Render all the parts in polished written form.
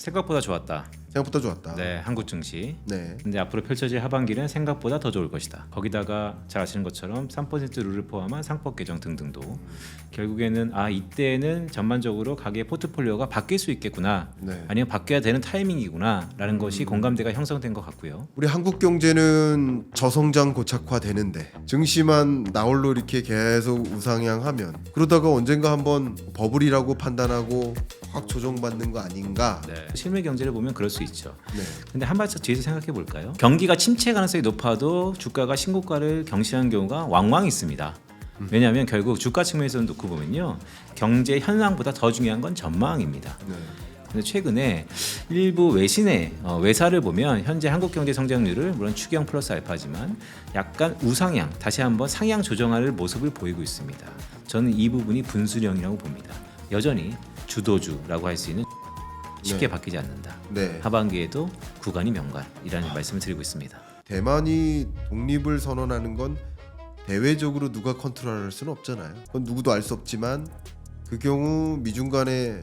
생각보다 좋았다. 생각보다 좋았다. 네, 한국 증시. 네. 근데 앞으로 펼쳐질 하반기는 생각보다 더 좋을 것이다. 거기다가 잘 아시는 것처럼 3% 룰을 포함한 상법 개정 등등도 결국에는 이때는 전반적으로 가계 포트폴리오가 바뀔 수 있겠구나. 네. 아니면 바뀌어야 되는 타이밍이구나라는 것이 공감대가 형성된 것 같고요. 우리 한국 경제는 저성장 고착화되는데 증시만 나홀로 이렇게 계속 우상향하면 그러다가 언젠가 한번 버블이라고 판단하고 확 조정받는 거 아닌가? 네. 실물 경제를 보면 그럴 수 있죠. 네. 근데 한 발짝 뒤에서 생각해 볼까요? 경기가 침체 가능성이 높아도 주가가 신고가를 경신하는 경우가 왕왕 있습니다. 왜냐하면 결국 주가 측면에서 놓고 보면요, 경제 현상보다 더 중요한 건 전망입니다. 네. 근데 최근에 일부 외신의 외사를 보면 현재 한국 경제 성장률을 물론 추경 플러스 알파지만 약간 우상향, 다시 한번 상향 조정할 모습을 보이고 있습니다. 저는 이 부분이 분수령이라고 봅니다. 여전히 주도주라고 할 수 있는 쉽게 네. 바뀌지 않는다. 네. 하반기에도 구간이 명간이라는 말씀을 드리고 있습니다. 대만이 독립을 선언하는 건 대외적으로 누가 컨트롤할 수는 없잖아요. 그건 누구도 알 수 없지만 그 경우 미중 간에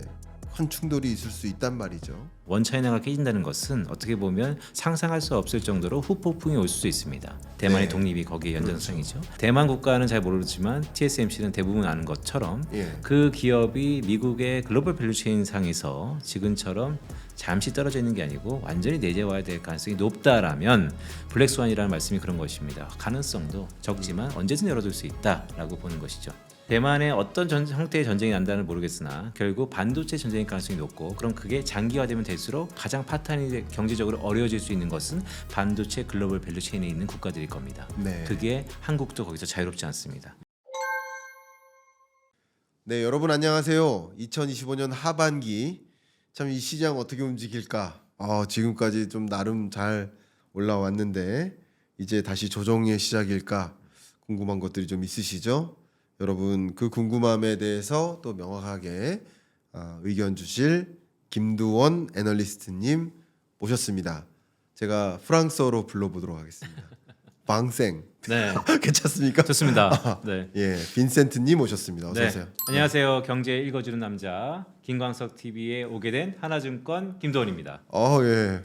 큰 충돌이 있을 수 있단 말이죠. 원차이나가 깨진다는 것은 어떻게 보면 상상할 수 없을 정도로 후폭풍이 올 수도 있습니다. 대만의 네. 독립이 거기에 연장성이죠. 대만 국가는 잘 모르지만 TSMC는 대부분 아는 것처럼 예. 그 기업이 미국의 글로벌 밸류체인 상에서 지금처럼 잠시 떨어져 있는 게 아니고 완전히 내재화야 될 가능성이 높다라면 블랙스완이라는 말씀이 그런 것입니다. 가능성도 적지만 언제든 열어둘 수 있다라고 보는 것이죠. 대만의 어떤 형태의 전쟁이 난다는 모르겠으나 결국 반도체 전쟁일 가능성이 높고, 그럼 그게 장기화되면 될수록 가장 파탄이 경제적으로 어려워질 수 있는 것은 반도체 글로벌 밸류체인에 있는 국가들일 겁니다. 네. 그게 한국도 거기서 자유롭지 않습니다. 네, 여러분 안녕하세요. 2025년 하반기 참 이 시장 어떻게 움직일까? 지금까지 좀 나름 잘 올라왔는데 이제 다시 조정의 시작일까? 궁금한 것들이 좀 있으시죠? 여러분 그 궁금함에 대해서 또 명확하게 의견 주실 김두원 애널리스트님 모셨습니다. 제가 프랑스어로 불러보도록 하겠습니다. 방생. 네, 괜찮습니까? 좋습니다. 네. 예, 빈센트님 모셨습니다. 어서 오세요. 안녕하세요. 경제 읽어주는 남자 김광석 TV에 오게 된 하나증권 김도원입니다. 예.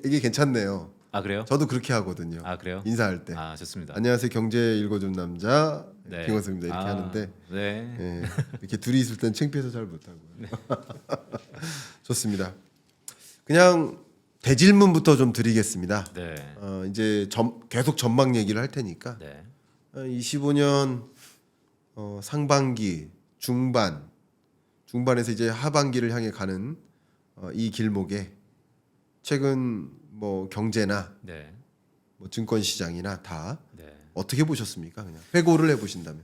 이게 괜찮네요. 아 그래요? 저도 그렇게 하거든요. 아 그래요? 인사할 때. 좋습니다. 안녕하세요. 경제 읽어준 남자 네. 김광석입니다. 이렇게 하는데 네. 예, 이렇게 둘이 있을 땐 창피해서 잘 못하고요. 좋습니다. 그냥 대질문부터 좀 드리겠습니다. 네. 이제 계속 전망 얘기를 할 테니까 네. 25년 상반기 중반에서 이제 하반기를 향해 가는 이 길목에 최근 뭐 경제나 네. 뭐 증권 시장이나 다 네. 어떻게 보셨습니까? 그냥 회고를 해보신다면.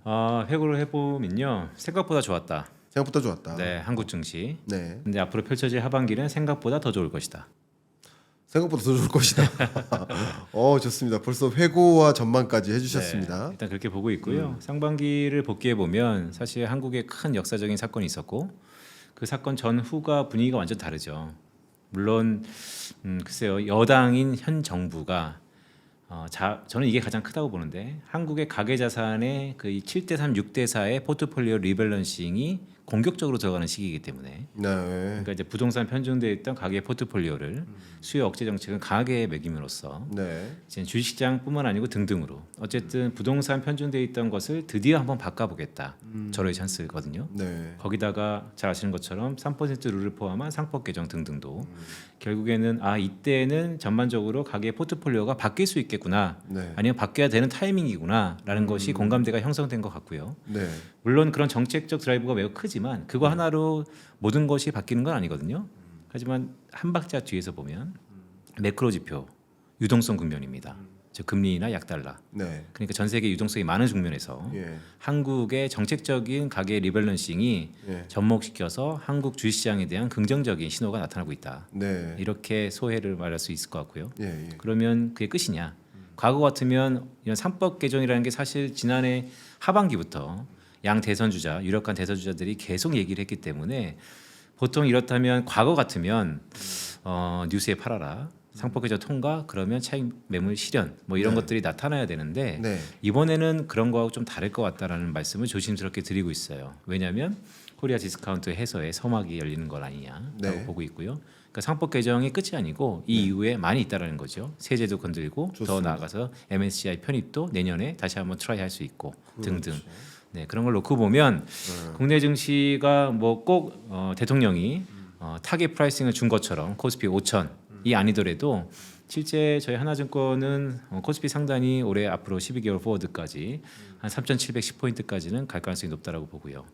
회고를 해보면요, 생각보다 좋았다. 생각보다 좋았다. 네, 한국 증시. 네. 근데 앞으로 펼쳐질 하반기는 생각보다 더 좋을 것이다. 생각보다 더 좋을 것이다. 좋습니다. 벌써 회고와 전망까지 해주셨습니다. 네, 일단 그렇게 보고 있고요. 상반기를 복귀해 보면 사실 한국에 큰 역사적인 사건이 있었고 그 사건 전후가 분위기가 완전 다르죠. 물론 글쎄요, 여당인 현 정부가 저는 이게 가장 크다고 보는데, 한국의 가계 자산의 그 7대3, 6대4의 포트폴리오 리밸런싱이 공격적으로 들어가는 시기이기 때문에, 네. 그러니까 이제 부동산 편중돼 있던 가계 포트폴리오를 수요 억제 정책은 강하게 매김으로써 네. 이제 주식시장뿐만 아니고 등등으로 어쨌든 부동산 편중돼 있던 것을 드디어 한번 바꿔보겠다. 저로의 찬스거든요. 네. 거기다가 잘 아시는 것처럼 3% 룰을 포함한 상법 개정 등등도 결국에는 이때는 전반적으로 가계 포트폴리오가 바뀔 수 있겠구나. 네. 아니면 바뀌어야 되는 타이밍이구나라는 것이 공감대가 형성된 것 같고요. 네. 물론 그런 정책적 드라이브가 매우 크지만 그거 하나로 모든 것이 바뀌는 건 아니거든요. 하지만 한 박자 뒤에서 보면 매크로 지표 유동성 국면입니다. 즉 금리나 약달러. 네. 그러니까 전 세계 유동성이 많은 국면에서 예. 한국의 정책적인 가계 리밸런싱이 예. 접목시켜서 한국 주식시장에 대한 긍정적인 신호가 나타나고 있다. 네. 이렇게 소회를 말할 수 있을 것 같고요. 예. 그러면 그게 끝이냐? 과거 같으면 이런 3법 개정이라는 게 사실 지난해 하반기부터 양 대선 주자, 유력한 대선 주자들이 계속 얘기를 했기 때문에 보통 이렇다면 과거 같으면 뉴스에 팔아라. 상법 개정 통과 그러면 차익 매물 실현 뭐 이런 네. 것들이 나타나야 되는데 네. 이번에는 그런 거하고 좀 다를 것 같다라는 말씀을 조심스럽게 드리고 있어요. 왜냐하면 코리아 디스카운트 해서의 서막이 열리는 것 아니냐라고 네. 보고 있고요. 그러니까 상법 개정이 끝이 아니고 이 이후에 많이 있다라는 거죠. 세제도 건들고 더 좋습니다. 나아가서 MSCI 편입도 내년에 다시 한번 트라이 할 수 있고 등등. 그렇죠. 네, 그런 걸 놓고 보면 국내 증시가 뭐 꼭 대통령이 타겟 프라이싱을 준 것처럼 코스피 5천이 아니더라도 실제 저희 하나증권은 코스피 상단이 올해 앞으로 12개월 포워드까지 한 3,710포인트까지는 갈 가능성이 높다라고 보고요.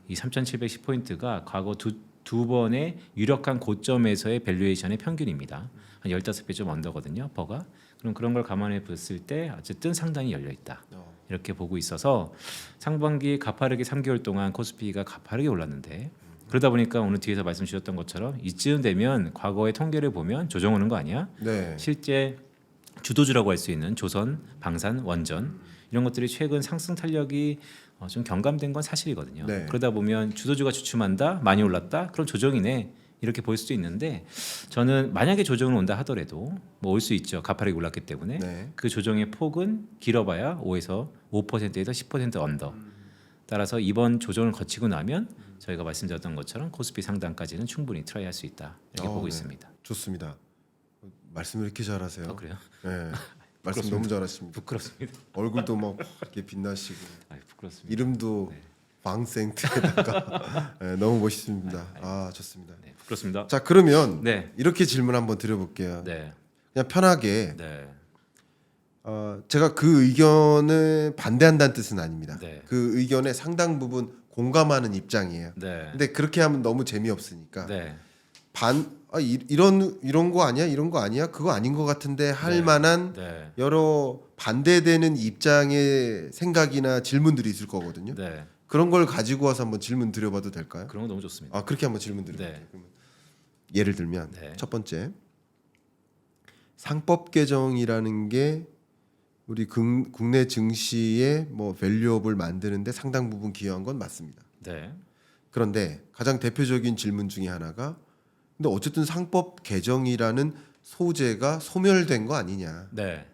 이 3,710포인트가 과거 두 번의 유력한 고점에서의 밸류에이션의 평균입니다. 한 15배 좀 언더거든요. 퍼가. 그럼 그런 걸 감안해 봤을 때 어쨌든 상단이 열려 있다. 이렇게 보고 있어서 상반기 가파르게 3개월 동안 코스피가 가파르게 올랐는데 그러다 보니까 오늘 뒤에서 말씀 주셨던 것처럼 이쯤 되면 과거의 통계를 보면 조정 오는 거 아니야? 네. 실제 주도주라고 할 수 있는 조선, 방산, 원전 이런 것들이 최근 상승 탄력이 좀 경감된 건 사실이거든요. 네. 그러다 보면 주도주가 주춤한다, 많이 올랐다, 그럼 조정이네 이렇게 볼 수도 있는데 저는 만약에 조정을 온다 하더라도 뭐 올 수 있죠. 가파르게 올랐기 때문에 네. 그 조정의 폭은 길어봐야 5에서 5%에서 10% 언더. 따라서 이번 조정을 거치고 나면 저희가 말씀드렸던 것처럼 코스피 상단까지는 충분히 트라이할 수 있다 이렇게 보고 네. 있습니다. 좋습니다. 말씀을 이렇게 잘하세요. 그래요? 네. 말씀 너무 잘하십니다. 부끄럽습니다. 얼굴도 막 이렇게 빛나시고 부끄럽습니다. 이름도 네. 방생트에다가 네, 너무 멋있습니다. 아 좋습니다. 네, 부끄럽습니다. 자 그러면 네, 이렇게 질문 한번 드려볼게요. 네, 그냥 편하게 네, 제가 그 의견에 반대한다는 뜻은 아닙니다. 네. 그 의견에 상당 부분 공감하는 입장이에요. 네, 근데 그렇게 하면 너무 재미없으니까 네, 이런 거 아니야? 이런 거 아니야? 그거 아닌 것 같은데 할 네. 만한 네, 여러 반대되는 입장의 생각이나 질문들이 있을 거거든요. 네. 그런 걸 가지고 와서 한번 질문 드려봐도 될까요? 그런 거 너무 좋습니다. 아 그렇게 한번 질문 드려볼게요. 네. 그러면 예를 들면 네. 첫 번째 상법 개정이라는 게 우리 국내 증시의 뭐 밸류업을 만드는데 상당 부분 기여한 건 맞습니다. 네, 그런데 가장 대표적인 질문 중에 하나가 근데 어쨌든 상법 개정이라는 소재가 소멸된 거 아니냐. 네,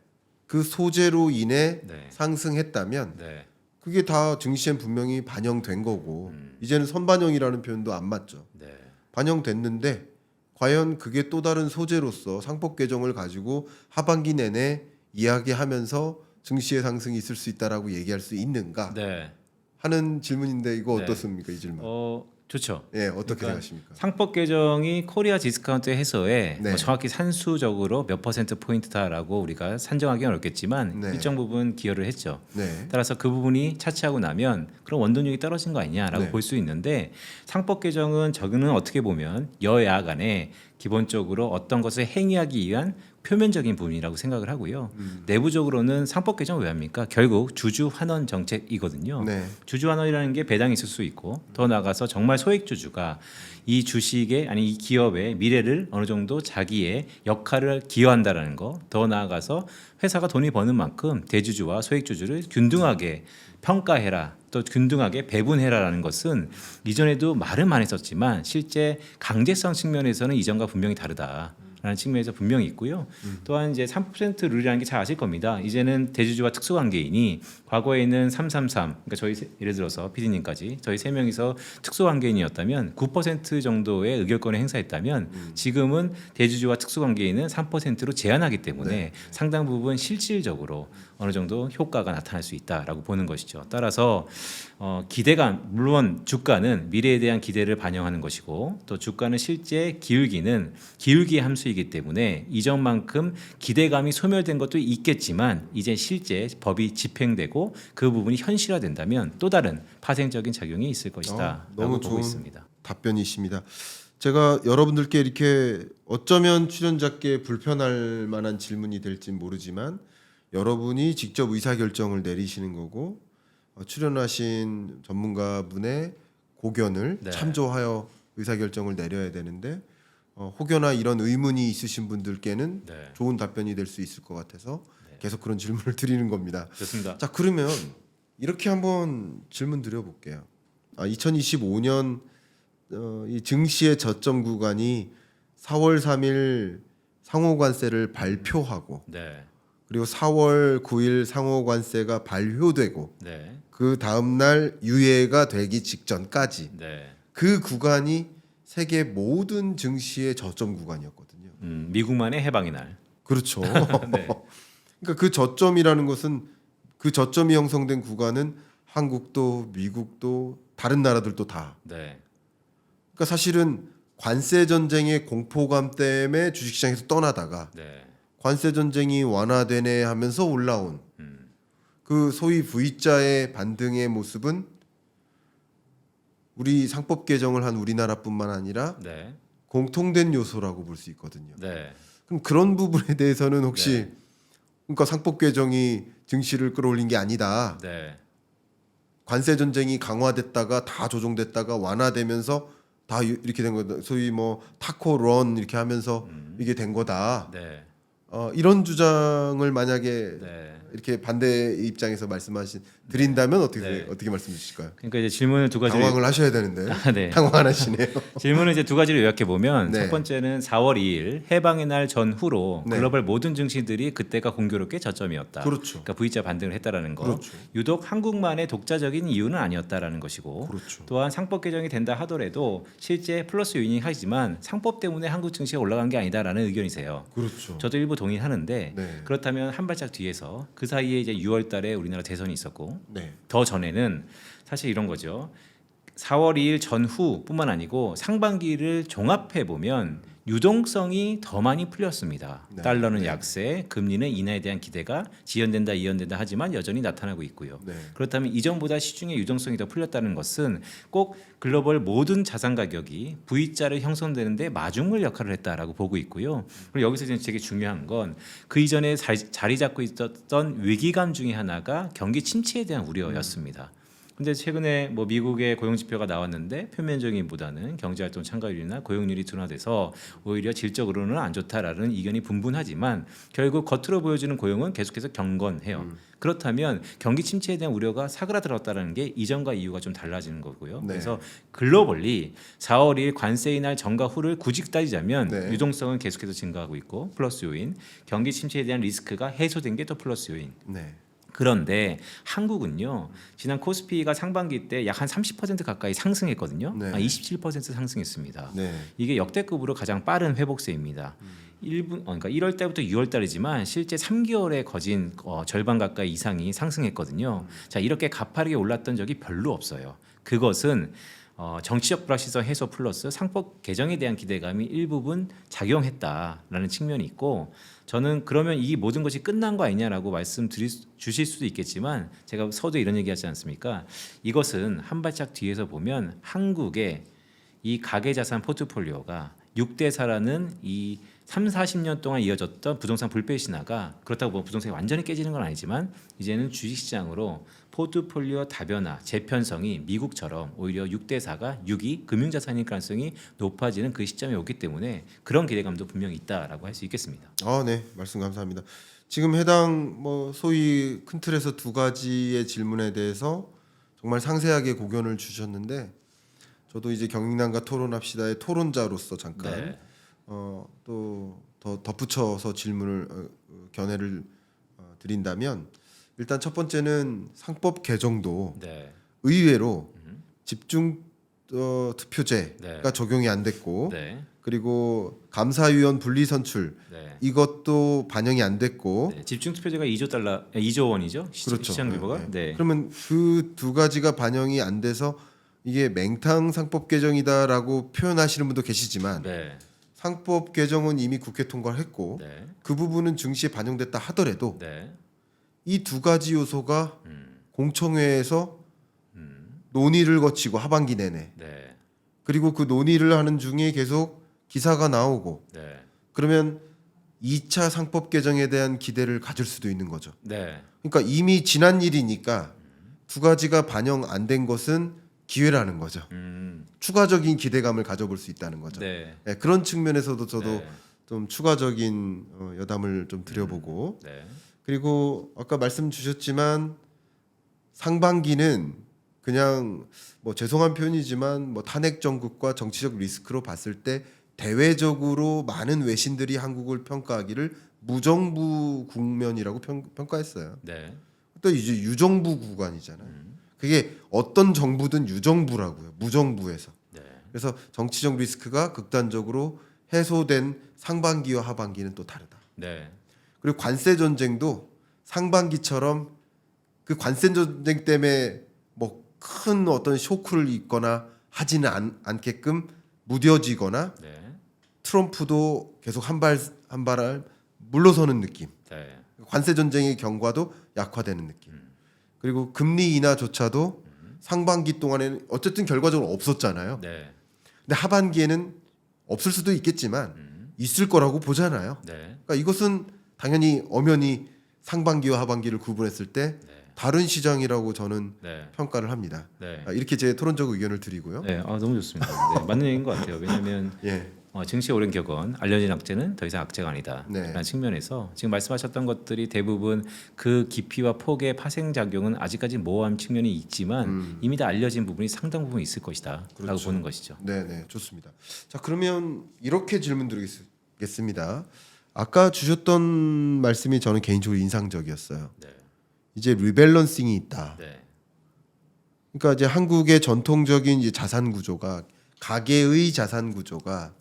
그 소재로 인해 네, 상승했다면 네, 그게 다 증시엔 분명히 반영된 거고 이제는 선반영이라는 표현도 안 맞죠. 네, 반영됐는데 과연 그게 또 다른 소재로서 상법 개정을 가지고 하반기 내내 이야기하면서 증시의 상승이 있을 수 있다라고 얘기할 수 있는가 네. 하는 질문인데 이거 네. 어떻습니까 이 질문? 좋죠. 예, 어떻게 그러니까 생각하십니까? 상법 개정이 코리아 디스카운트 해서에 네. 뭐 정확히 산수적으로 몇 퍼센트 포인트다라고 우리가 산정하기는 어렵겠지만 네. 일정 부분 기여를 했죠. 네, 따라서 그 부분이 차치하고 나면 그럼 원동력이 떨어진 거 아니냐라고 네. 볼 수 있는데 상법 개정은 저는 어떻게 보면 여야 간에 기본적으로 어떤 것을 행위하기 위한 표면적인 부분이라고 생각을 하고요. 내부적으로는 상법 개정 왜 합니까? 결국 주주 환원 정책이거든요. 네, 주주 환원이라는 게 배당이 있을 수 있고 더 나아가서 정말 소액 주주가 이 주식의 아니 이 기업의 미래를 어느 정도 자기의 역할을 기여한다라는 거. 더 나아가서 회사가 돈이 버는 만큼 대주주와 소액 주주를 균등하게 평가해라. 또 균등하게 배분해라라는 것은 이전에도 말은 많이 썼지만 실제 강제성 측면에서는 이전과 분명히 다르다. 라는 측면에서 분명히 있고요. 또한 이제 3% 룰이라는 게 잘 아실 겁니다. 이제는 대주주와 특수관계인이 과거에는 333, 그러니까 저희 예를 들어서 PD님까지 저희 세 명이서 특수관계인이었다면 9% 정도의 의결권을 행사했다면 지금은 대주주와 특수관계인은 3%로 제한하기 때문에 네. 상당 부분 실질적으로 어느 정도 효과가 나타날 수 있다라고 보는 것이죠. 따라서 기대감, 물론 주가는 미래에 대한 기대를 반영하는 것이고 또 주가는 실제 기울기의 함수이기 때문에 이전만큼 기대감이 소멸된 것도 있겠지만 이제 실제 법이 집행되고 그 부분이 현실화된다면 또 다른 파생적인 작용이 있을 것이다 너무 라고 보고 좋은 있습니다. 답변이십니다. 제가 여러분들께 이렇게 어쩌면 출연자께 불편할 만한 질문이 될지 모르지만 여러분이 직접 의사결정을 내리시는 거고 출연하신 전문가분의 고견을 네. 참조하여 의사결정을 내려야 되는데 혹여나 이런 의문이 있으신 분들께는 네. 좋은 답변이 될 수 있을 것 같아서 계속 그런 질문을 드리는 겁니다. 좋습니다. 자 그러면 이렇게 한번 질문 드려볼게요. 2025년 이 증시의 저점 구간이 4월 3일 상호관세를 발표하고 네, 그리고 4월 9일 상호관세가 발효되고 네, 그 다음 날 유예가 되기 직전까지 네, 그 구간이 세계 모든 증시의 저점 구간이었거든요. 미국만의 해방의 날. 그렇죠. 네. 그러니까 그 저점이라는 것은 그 저점이 형성된 구간은 한국도 미국도 다른 나라들도 다. 네. 그러니까 사실은 관세 전쟁의 공포감 때문에 주식시장에서 떠나다가 네. 관세 전쟁이 완화되네 하면서 올라온 그 소위 V자의 반등의 모습은 우리 상법 개정을 한 우리나라뿐만 아니라 네. 공통된 요소라고 볼 수 있거든요. 네. 그럼 그런 부분에 대해서는 혹시 그러니까 상법 개정이 증시를 끌어올린 게 아니다. 네. 관세 전쟁이 강화됐다가 다 조정됐다가 완화되면서 다 이렇게 된 거다. 소위 뭐 타코 런 이렇게 하면서 이게 된 거다. 네. 이런 주장을 만약에 네. 이렇게 반대 입장에서 드린다면 네. 어떻게 말씀 주실까요? 그러니까 이제 질문을 두 가지로 당황을 하셔야 되는데 네. 당황 안 하시네요. 질문을 이제 두 가지로 요약해 보면 네. 첫 번째는 4월 2일 해방의 날 전후로 네. 글로벌 모든 증시들이 그때가 공교롭게 저점이었다. 그렇죠. 그러니까 V자 반등을 했다라는 거. 그렇죠. 유독 한국만의 독자적인 이유는 아니었다라는 것이고. 그렇죠. 또한 상법 개정이 된다 하더라도 실제 플러스 요인이 하지만 상법 때문에 한국 증시가 올라간 게 아니다라는 의견이세요. 그렇죠. 저도 일부 동의하는데 네. 그렇다면 한 발짝 뒤에서 그 사이에 이제 6월달에 우리나라 대선이 있었고 네. 더 전에는 사실 이런 거죠. 4월 2일 전후뿐만 아니고 상반기를 종합해 보면 유동성이 더 많이 풀렸습니다. 네. 달러는 네. 약세, 금리는 인하에 대한 기대가 지연된다, 이연된다 하지만 여전히 나타나고 있고요. 네. 그렇다면 이전보다 시중의 유동성이 더 풀렸다는 것은 꼭 글로벌 모든 자산 가격이 V자를 형성되는데 마중물 역할을 했다라고 보고 있고요. 그리고 여기서 이제 되게 중요한 건 그 이전에 자리 잡고 있었던 위기감 중에 하나가 경기 침체에 대한 우려였습니다. 근데 최근에 뭐 미국의 고용 지표가 나왔는데 표면적인보다는 경제활동 참가율이나 고용률이 둔화돼서 오히려 질적으로는 안 좋다라는 의견이 분분하지만 결국 겉으로 보여주는 고용은 계속해서 경건해요. 그렇다면 경기 침체에 대한 우려가 사그라들었다는 게 이전과 이유가 좀 달라지는 거고요. 네. 그래서 글로벌리 4월 2일 관세의 날 전과 후를 굳이 따지자면 네. 유동성은 계속해서 증가하고 있고 플러스 요인, 경기 침체에 대한 리스크가 해소된 게 또 플러스 요인. 네. 그런데 한국은요 지난 코스피가 상반기 때 약 한 30% 가까이 상승했거든요. 네. 27% 상승했습니다. 네. 이게 역대급으로 가장 빠른 회복세입니다. 그러니까 1월 달부터 6월 달이지만 실제 3개월에 거진 절반 가까이 이상이 상승했거든요. 자 이렇게 가파르게 올랐던 적이 별로 없어요. 그것은 정치적 불확실성 해소 플러스 상법 개정에 대한 기대감이 일부분 작용했다라는 측면이 있고 저는 그러면 이 모든 것이 끝난 거 아니냐라고 주실 수도 있겠지만 제가 서두에 이런 얘기하지 않습니까? 이것은 한 발짝 뒤에서 보면 한국의 이 가계자산 포트폴리오가 6대4라는 이 3, 40년 동안 이어졌던 부동산 불패 신화가 그렇다고 뭐 부동산이 완전히 깨지는 건 아니지만 이제는 주식시장으로 포트폴리오 다변화, 재편성이 미국처럼 오히려 6대4가 6이 금융자산일 가능성이 높아지는 그 시점에 오기 때문에 그런 기대감도 분명히 있다라고 할 수 있겠습니다. 네. 말씀 감사합니다. 지금 해당 뭐 소위 큰 틀에서 두 가지의 질문에 대해서 정말 상세하게 고견을 주셨는데 저도 이제 경인남과 토론합시다의 토론자로서 잠깐 네. 또 더 덧붙여서 질문을 견해를 드린다면 일단 첫 번째는 상법 개정도 네. 의외로 집중 투표제가 네. 적용이 안 됐고 네. 그리고 감사위원 분리 선출 네. 이것도 반영이 안 됐고 네. 집중 투표제가 2조 원이죠. 그렇죠. 시장 규모가. 네. 네. 그러면 그 두 가지가 반영이 안 돼서 이게 맹탕 상법 개정이다라고 표현하시는 분도 계시지만 네. 상법 개정은 이미 국회 통과를 했고 네. 그 부분은 증시에 반영됐다 하더라도 네. 이 두 가지 요소가 공청회에서 논의를 거치고 하반기 내내 네. 그리고 그 논의를 하는 중에 계속 기사가 나오고 네. 그러면 2차 상법 개정에 대한 기대를 가질 수도 있는 거죠. 네. 그러니까 이미 지난 일이니까 두 가지가 반영 안 된 것은 기회라는 거죠. 추가적인 기대감을 가져볼 수 있다는 거죠. 네. 네, 그런 측면에서도 저도 네. 좀 추가적인 여담을 좀 드려보고 네. 그리고 아까 말씀 주셨지만 상반기는 그냥 뭐 죄송한 표현이지만 뭐 탄핵 정국과 정치적 리스크로 봤을 때 대외적으로 많은 외신들이 한국을 평가하기를 무정부 국면이라고 평가했어요. 네. 또 이제 유정부 구간이잖아요. 그게 어떤 정부든 유정부라고요. 무정부에서. 네. 그래서 정치적 리스크가 극단적으로 해소된 상반기와 하반기는 또 다르다. 네. 그리고 관세 전쟁도 상반기처럼 그 관세 전쟁 때문에 뭐 큰 어떤 쇼크를 입거나 하지는 않게끔 무뎌지거나 네. 트럼프도 계속 한 발을 물러서는 느낌. 네. 관세 전쟁의 경과도 약화되는 느낌. 그리고 금리 인하조차도 상반기 동안에는 어쨌든 결과적으로 없었잖아요. 네. 근데 하반기에는 없을 수도 있겠지만 있을 거라고 보잖아요. 네. 그러니까 이것은 당연히 엄연히 상반기와 하반기를 구분했을 때 네. 다른 시장이라고 저는 네. 평가를 합니다. 네. 이렇게 제 토론적 의견을 드리고요. 네. 너무 좋습니다. 네, 맞는 얘기인 것 같아요. 왜냐하면 예, 증시의 오랜 격언 알려진 악재는 더 이상 악재가 아니다. 네. 라는 측면에서 지금 말씀하셨던 것들이 대부분 그 깊이와 폭의 파생 작용은 아직까지 모호한 측면이 있지만 이미 다 알려진 부분이 상당 부분 있을 것이다. 라고 그렇죠. 보는 것이죠. 네, 좋습니다. 자, 그러면 이렇게 질문 드리겠습니다. 아까 주셨던 말씀이 저는 개인적으로 인상적이었어요. 네. 이제 리밸런싱이 있다. 네. 그러니까 이제 한국의 전통적인 이제 자산 구조가 가계의 자산 구조가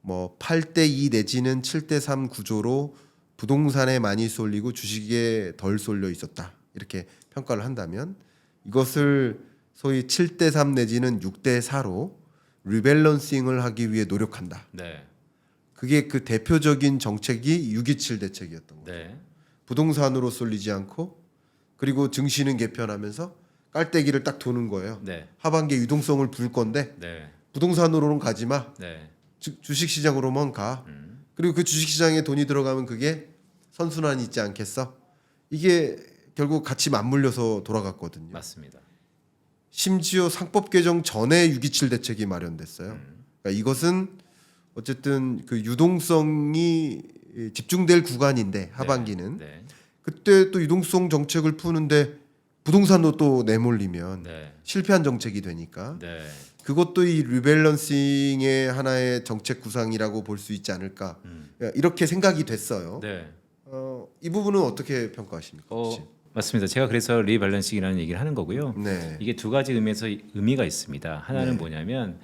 뭐 8대2 내지는 7대3 구조로 부동산에 많이 쏠리고 주식에 덜 쏠려 있었다. 이렇게 평가를 한다면 이것을 소위 7대3 내지는 6대4로 리밸런싱을 하기 위해 노력한다. 네. 그게 그 대표적인 정책이 6.27 대책이었던 거예요. 네. 부동산으로 쏠리지 않고 그리고 증시는 개편하면서 깔때기를 딱 도는 거예요. 네. 하반기에 유동성을 불 건데 네. 부동산으로는 가지 마. 네. 주식 시장으로만 가. 그리고 그 주식 시장에 돈이 들어가면 그게 선순환이 있지 않겠어? 이게 결국 같이 맞물려서 돌아갔거든요. 맞습니다. 심지어 상법 개정 전에 6.27 대책이 마련됐어요. 그러니까 이것은 어쨌든 그 유동성이 집중될 구간인데 하반기는 네. 그때 또 유동성 정책을 푸는데 부동산도 또 내몰리면 네. 실패한 정책이 되니까 네. 그것도 이 리밸런싱의 하나의 정책 구상이라고 볼 수 있지 않을까 이렇게 생각이 됐어요. 네. 이 부분은 어떻게 평가하십니까? 혹시? 맞습니다. 제가 그래서 리밸런싱이라는 얘기를 하는 거고요. 네, 이게 두 가지 의미에서 의미가 있습니다. 하나는 네. 뭐냐면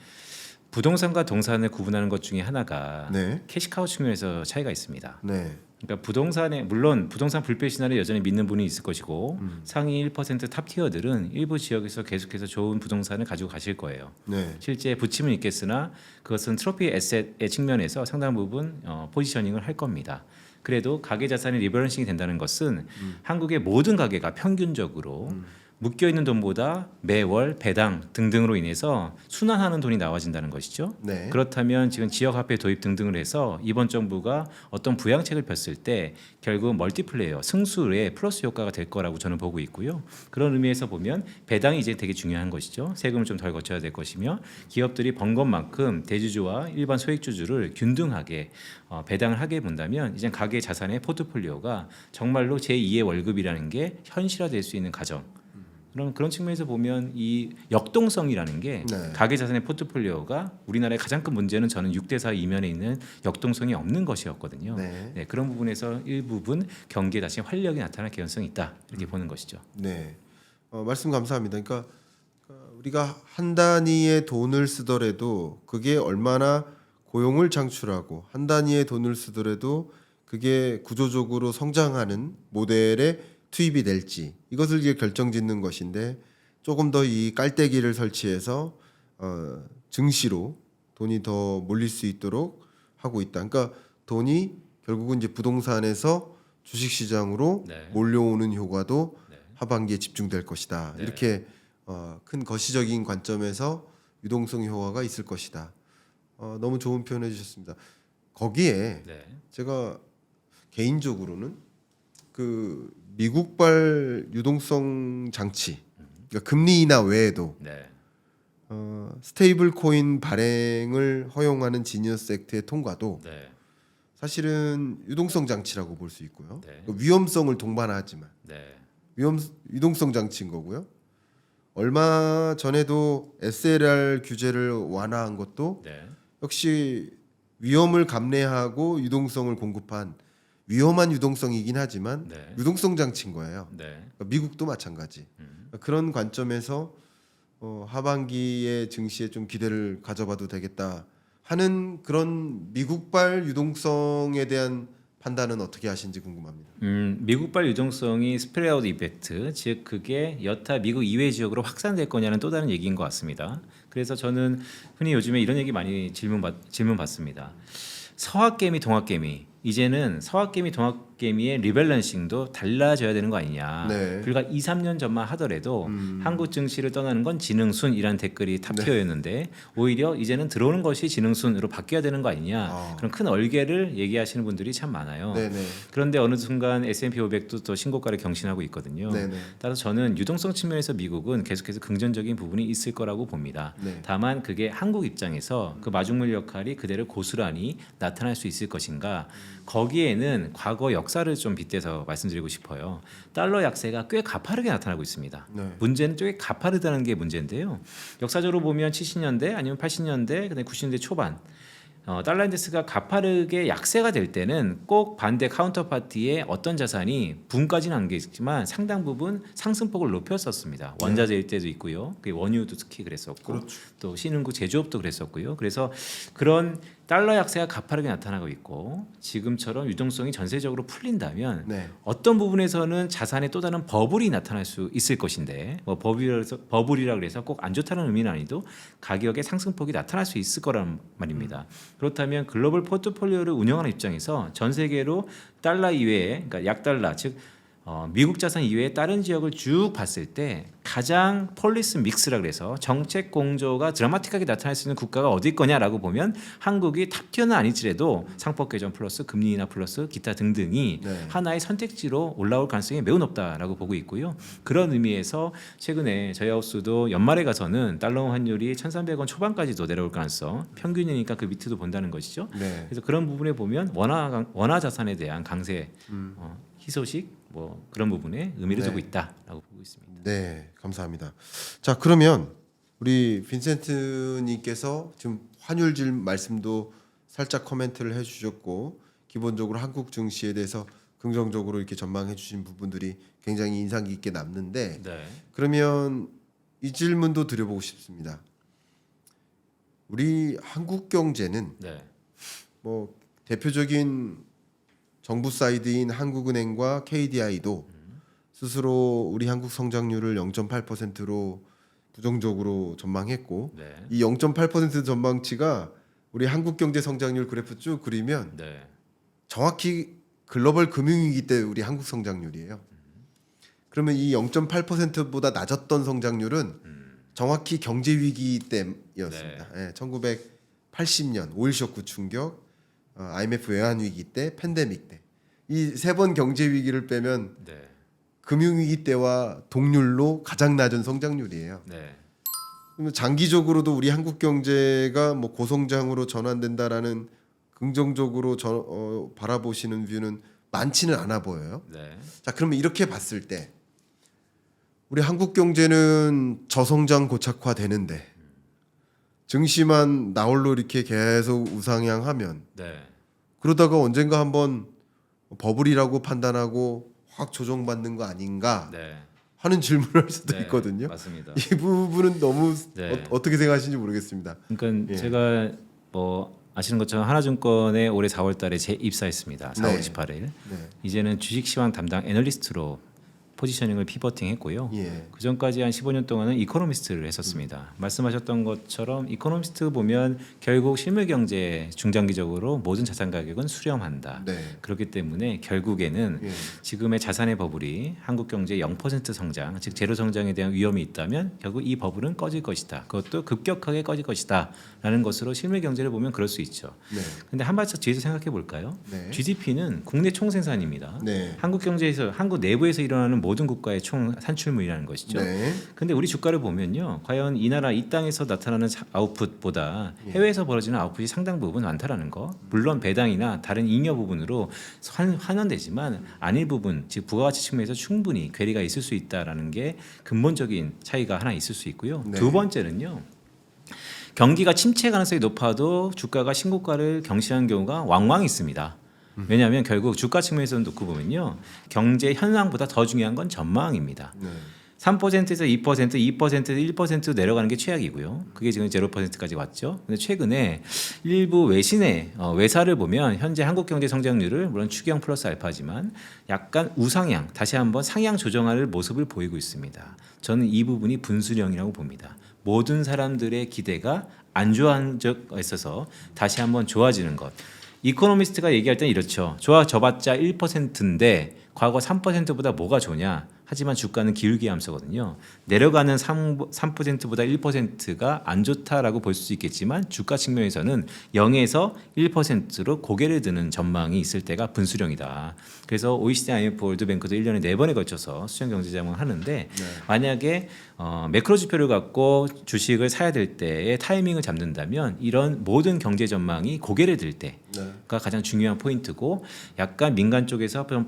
부동산과 동산을 구분하는 것 중에 하나가 네, 캐시카우 측면에서 차이가 있습니다. 네, 그러니까 부동산에 물론 부동산 불패 신화를 여전히 믿는 분이 있을 것이고 상위 1% 탑티어들은 일부 지역에서 계속해서 좋은 부동산을 가지고 가실 거예요. 네, 실제 부침은 있겠으나 그것은 트로피 에셋의 측면에서 상당 부분 포지셔닝을 할 겁니다. 그래도 가계 자산이 리밸런싱이 된다는 것은 한국의 모든 가계가 평균적으로 묶여 있는 돈보다 매월 배당 등등으로 인해서 순환하는 돈이 나와진다는 것이죠. 네. 그렇다면 지금 지역화폐 도입 등등을 해서 이번 정부가 어떤 부양책을 폈을 때 결국 멀티플레이어 승수의 플러스 효과가 될 거라고 저는 보고 있고요. 그런 의미에서 보면 배당이 이제 되게 중요한 것이죠. 세금을 좀 덜 거쳐야 될 것이며 기업들이 번 것만큼 대주주와 일반 소액주주를 균등하게 배당을 하게 본다면 이제 가계 자산의 포트폴리오가 정말로 제2의 월급이라는 게 현실화될 수 있는 가정. 그런 측면에서 보면 이 역동성이라는 게 네. 가계 자산의 포트폴리오가 우리나라의 가장 큰 문제는 저는 6대4 이면에 있는 역동성이 없는 것이었거든요. 네. 네, 그런 부분에서 일부분 경기에 다시 활력이 나타날 개연성이 있다 이렇게 보는 것이죠. 네. 말씀 감사합니다. 그러니까 우리가 한 단위의 돈을 쓰더라도 그게 얼마나 고용을 창출하고 한 단위의 돈을 쓰더라도 그게 구조적으로 성장하는 모델에 투입이 될지 이것을 이제 결정짓는 것인데 조금 더 이 깔때기를 설치해서 증시로 돈이 더 몰릴 수 있도록 하고 있다. 그러니까 돈이 결국은 이제 부동산에서 주식시장으로 네. 몰려오는 효과도 네. 하반기에 집중될 것이다. 네. 이렇게 큰 거시적인 관점에서 유동성 효과가 있을 것이다. 너무 좋은 표현해 주셨습니다. 거기에 네. 제가 개인적으로는 그 미국발 유동성 장치, 그러니까 금리 인하 외에도 네. 스테이블 코인 발행을 허용하는 지니어스 액트의 통과도 네. 사실은 유동성 장치라고 볼 수 있고요. 네. 그 위험성을 동반하지만 네. 유동성 장치인 거고요. 얼마 전에도 SLR 규제를 완화한 것도 네. 역시 위험을 감내하고 유동성을 공급한 위험한 유동성이긴 하지만 네. 유동성 장치인 거예요. 네. 그러니까 미국도 마찬가지. 그런 관점에서 하반기에 증시에 좀 기대를 가져봐도 되겠다 하는 그런 미국발 유동성에 대한 판단은 어떻게 하신지 궁금합니다. 미국발 유동성이 스프레드 이펙트, 즉 그게 여타 미국 이외 지역으로 확산될 거냐는 또 다른 얘기인 것 같습니다. 그래서 저는 흔히 요즘에 이런 얘기 많이 질문 받습니다. 서학개미, 동학개미, 이제는 서학개미, 동학개미의 리밸런싱도 달라져야 되는 거 아니냐. 네. 불과 2, 3년 전만 하더라도 한국 증시를 떠나는 건 지능순이라는 댓글이 탑티어였는데 오히려 이제는 들어오는 것이 지능순으로 바뀌어야 되는 거 아니냐. 그런 큰 얼개를 얘기하시는 분들이 참 많아요. 네네. 그런데 어느 순간 S&P 500도 또 신고가를 경신하고 있거든요. 네네. 따라서 저는 유동성 측면에서 미국은 계속해서 긍정적인 부분이 있을 거라고 봅니다. 네. 다만 그게 한국 입장에서 그 마중물 역할이 그대로 고스란히 나타날 수 있을 것인가. 거기에는 과거 역사를 좀 빗대서 말씀드리고 싶어요. 달러 약세가 꽤 가파르게 나타나고 있습니다. 네. 문제는 꽤 가파르다는 게 문제인데요. 역사적으로 보면 70년대 아니면 80년대, 그다음에 90년대 초반 달러 인덱스가 가파르게 약세가 될 때는 꼭 반대 카운터파티의 어떤 자산이 붐까지는 안 계시지만 상당 부분 상승폭을 높였었습니다. 원자재일 때도 있고요. 그 원유도 특히 그랬었고, 그렇죠. 또 신흥구 제조업도 그랬었고요. 그래서 그런 달러 약세가 가파르게 나타나고 있고 지금처럼 유동성이 전세적으로 풀린다면 네. 어떤 부분에서는 자산의 또 다른 버블이 나타날 수 있을 것인데 뭐 버블이라 그래서 꼭 안 좋다는 의미는 아니도 가격의 상승폭이 나타날 수 있을 거란 말입니다. 그렇다면 글로벌 포트폴리오를 운영하는 입장에서 전 세계로 달러 이외에 그러니까 약달러 즉 미국 자산 이외에 다른 지역을 쭉 봤을 때 가장 폴리스 믹스라 그래서 정책 공조가 드라마틱하게 나타날 수 있는 국가가 어디일 거냐라고 보면 한국이 탑티어는 아니더라도 상법 개정 플러스 금리 인하 플러스 기타 등등이 네. 하나의 선택지로 올라올 가능성이 매우 높다라고 보고 있고요. 그런 의미에서 최근에 저희 하우스도 연말에 가서는 달러 환율이 1,300원 초반까지도 내려올 가능성 평균이니까 그 밑에도 본다는 것이죠. 네. 그래서 그런 부분에 보면 원화 자산에 대한 강세 희소식 뭐 그런 부분에 의미를 네. 두고 있다라고 보고 있습니다. 네, 감사합니다. 자, 그러면 우리 빈센트님께서 지금 환율질 말씀도 살짝 코멘트를 해주셨고 기본적으로 한국 증시에 대해서 긍정적으로 이렇게 전망해주신 부분들이 굉장히 인상 깊게 남는데 네. 그러면 이 질문도 드려보고 싶습니다. 우리 한국 경제는 네. 뭐 대표적인 정부 사이드인 한국은행과 KDI도 스스로 우리 한국 성장률을 0.8%로 부정적으로 전망했고 네. 이 0.8% 전망치가 우리 한국 경제 성장률 그래프 쭉 그리면 네. 정확히 글로벌 금융위기 때 우리 한국 성장률이에요. 그러면 이 0.8%보다 낮았던 성장률은 정확히 경제 위기 때였습니다. 예, 1980년 오일 쇼크 충격, IMF 외환 위기 때, 팬데믹 때. 이 세 번 경제 위기를 빼면 네. 금융 위기 때와 동률로 가장 낮은 성장률이에요. 네. 그러면 장기적으로도 우리 한국 경제가 뭐 고성장으로 전환된다라는 긍정적으로 바라보시는 뷰는 많지는 않아 보여요. 네. 자, 그러면 이렇게 봤을 때 우리 한국 경제는 저성장 고착화되는데 증시만 나홀로 이렇게 계속 우상향하면 네. 그러다가 언젠가 한번 버블이라고 판단하고 확 조정받는 거 아닌가 네. 하는 질문을 할 수도 네. 있거든요. 맞습니다. 이 부분은 너무 네. 어떻게 생각하시는지 모르겠습니다. 그러니까 예. 제가 뭐 아시는 것처럼 하나증권에 올해 4월달에 재입사했습니다. 4월 네. 28일. 네. 이제는 주식시황 담당 애널리스트로 포지셔닝을 피버팅했고요. 예. 그 전까지 한 15년 동안은 이코노미스트를 했었습니다. 말씀하셨던 것처럼 이코노미스트 보면 결국 실물 경제 중장기적으로 모든 자산 가격은 수렴한다. 네. 그렇기 때문에 결국에는 예. 지금의 자산의 버블이 한국 경제 0% 성장, 즉 제로 성장에 대한 위험이 있다면 결국 이 버블은 꺼질 것이다. 그것도 급격하게 꺼질 것이다라는 것으로 실물 경제를 보면 그럴 수 있죠. 네. 근데 한 발짝 뒤에서 생각해 볼까요? 네. GDP는 국내 총생산입니다. 네. 한국 경제에서 한국 내부에서 일어나는 모든 국가의 총 산출물이라는 것이죠. 네. 근데 우리 주가를 보면요, 과연 이 나라 이 땅에서 나타나는 아웃풋보다 예. 해외에서 벌어지는 아웃풋이 상당 부분 많다라는 거. 물론 배당이나 다른 잉여 부분으로 환원되지만 아닐 부분, 즉 부가가치 측면에서 충분히 괴리가 있을 수 있다라는 게 근본적인 차이가 하나 있을 수 있고요. 네. 두 번째는요. 경기가 침체 가능성이 높아도 주가가 신고가를 경신하는 경우가 왕왕 있습니다. 왜냐하면 결국 주가 측면에서 놓고 보면요, 경제 현황보다 더 중요한 건 전망입니다. 네. 3%에서 2%, 2%에서 1% 내려가는 게 최악이고요. 그게 지금 0%까지 왔죠. 근데 최근에 일부 외신의 외사를 보면 현재 한국 경제 성장률을 물론 추경 플러스 알파지만 약간 우상향, 다시 한번 상향 조정할 모습을 보이고 있습니다. 저는 이 부분이 분수령이라고 봅니다. 모든 사람들의 기대가 안 좋아한 적에 있어서 다시 한번 좋아지는 것. 이코노미스트가 얘기할 때는 이렇죠. 좋아져봤자 1%인데 과거 3%보다 뭐가 좋냐? 하지만 주가는 기울기함수거든요. 내려가는 3%보다 1%가 안 좋다라고 볼 수 있겠지만 주가 측면에서는 0에서 1%로 고개를 드는 전망이 있을 때가 분수령이다. 그래서 OECD, IMF, 월드뱅크도 1년에 4번에 걸쳐서 수정 경제 전망을 하는데 만약에 매크로 지표를 갖고 주식을 사야 될 때의 타이밍을 잡는다면 이런 모든 경제 전망이 고개를 들 때가 가장 중요한 포인트고 약간 민간 쪽에서 좀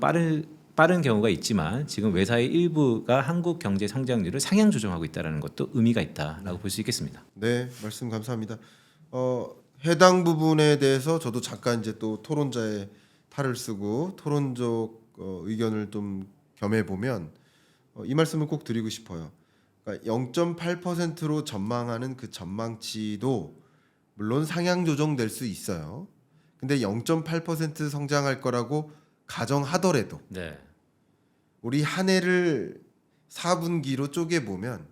빠른 경우가 있지만 지금 외사의 일부가 한국 경제 성장률을 상향 조정하고 있다는 것도 의미가 있다라고 볼 수 있겠습니다. 네, 말씀 감사합니다. 해당 부분에 대해서 저도 잠깐 이제 또 토론자의 탈을 쓰고 토론적 의견을 좀 겸해 보면 이 말씀을 꼭 드리고 싶어요. 그러니까 0.8%로 전망하는 그 전망치도 물론 상향 조정될 수 있어요. 근데 0.8% 성장할 거라고 가정하더라도 네, 우리 한 해를 4분기로 쪼개 보면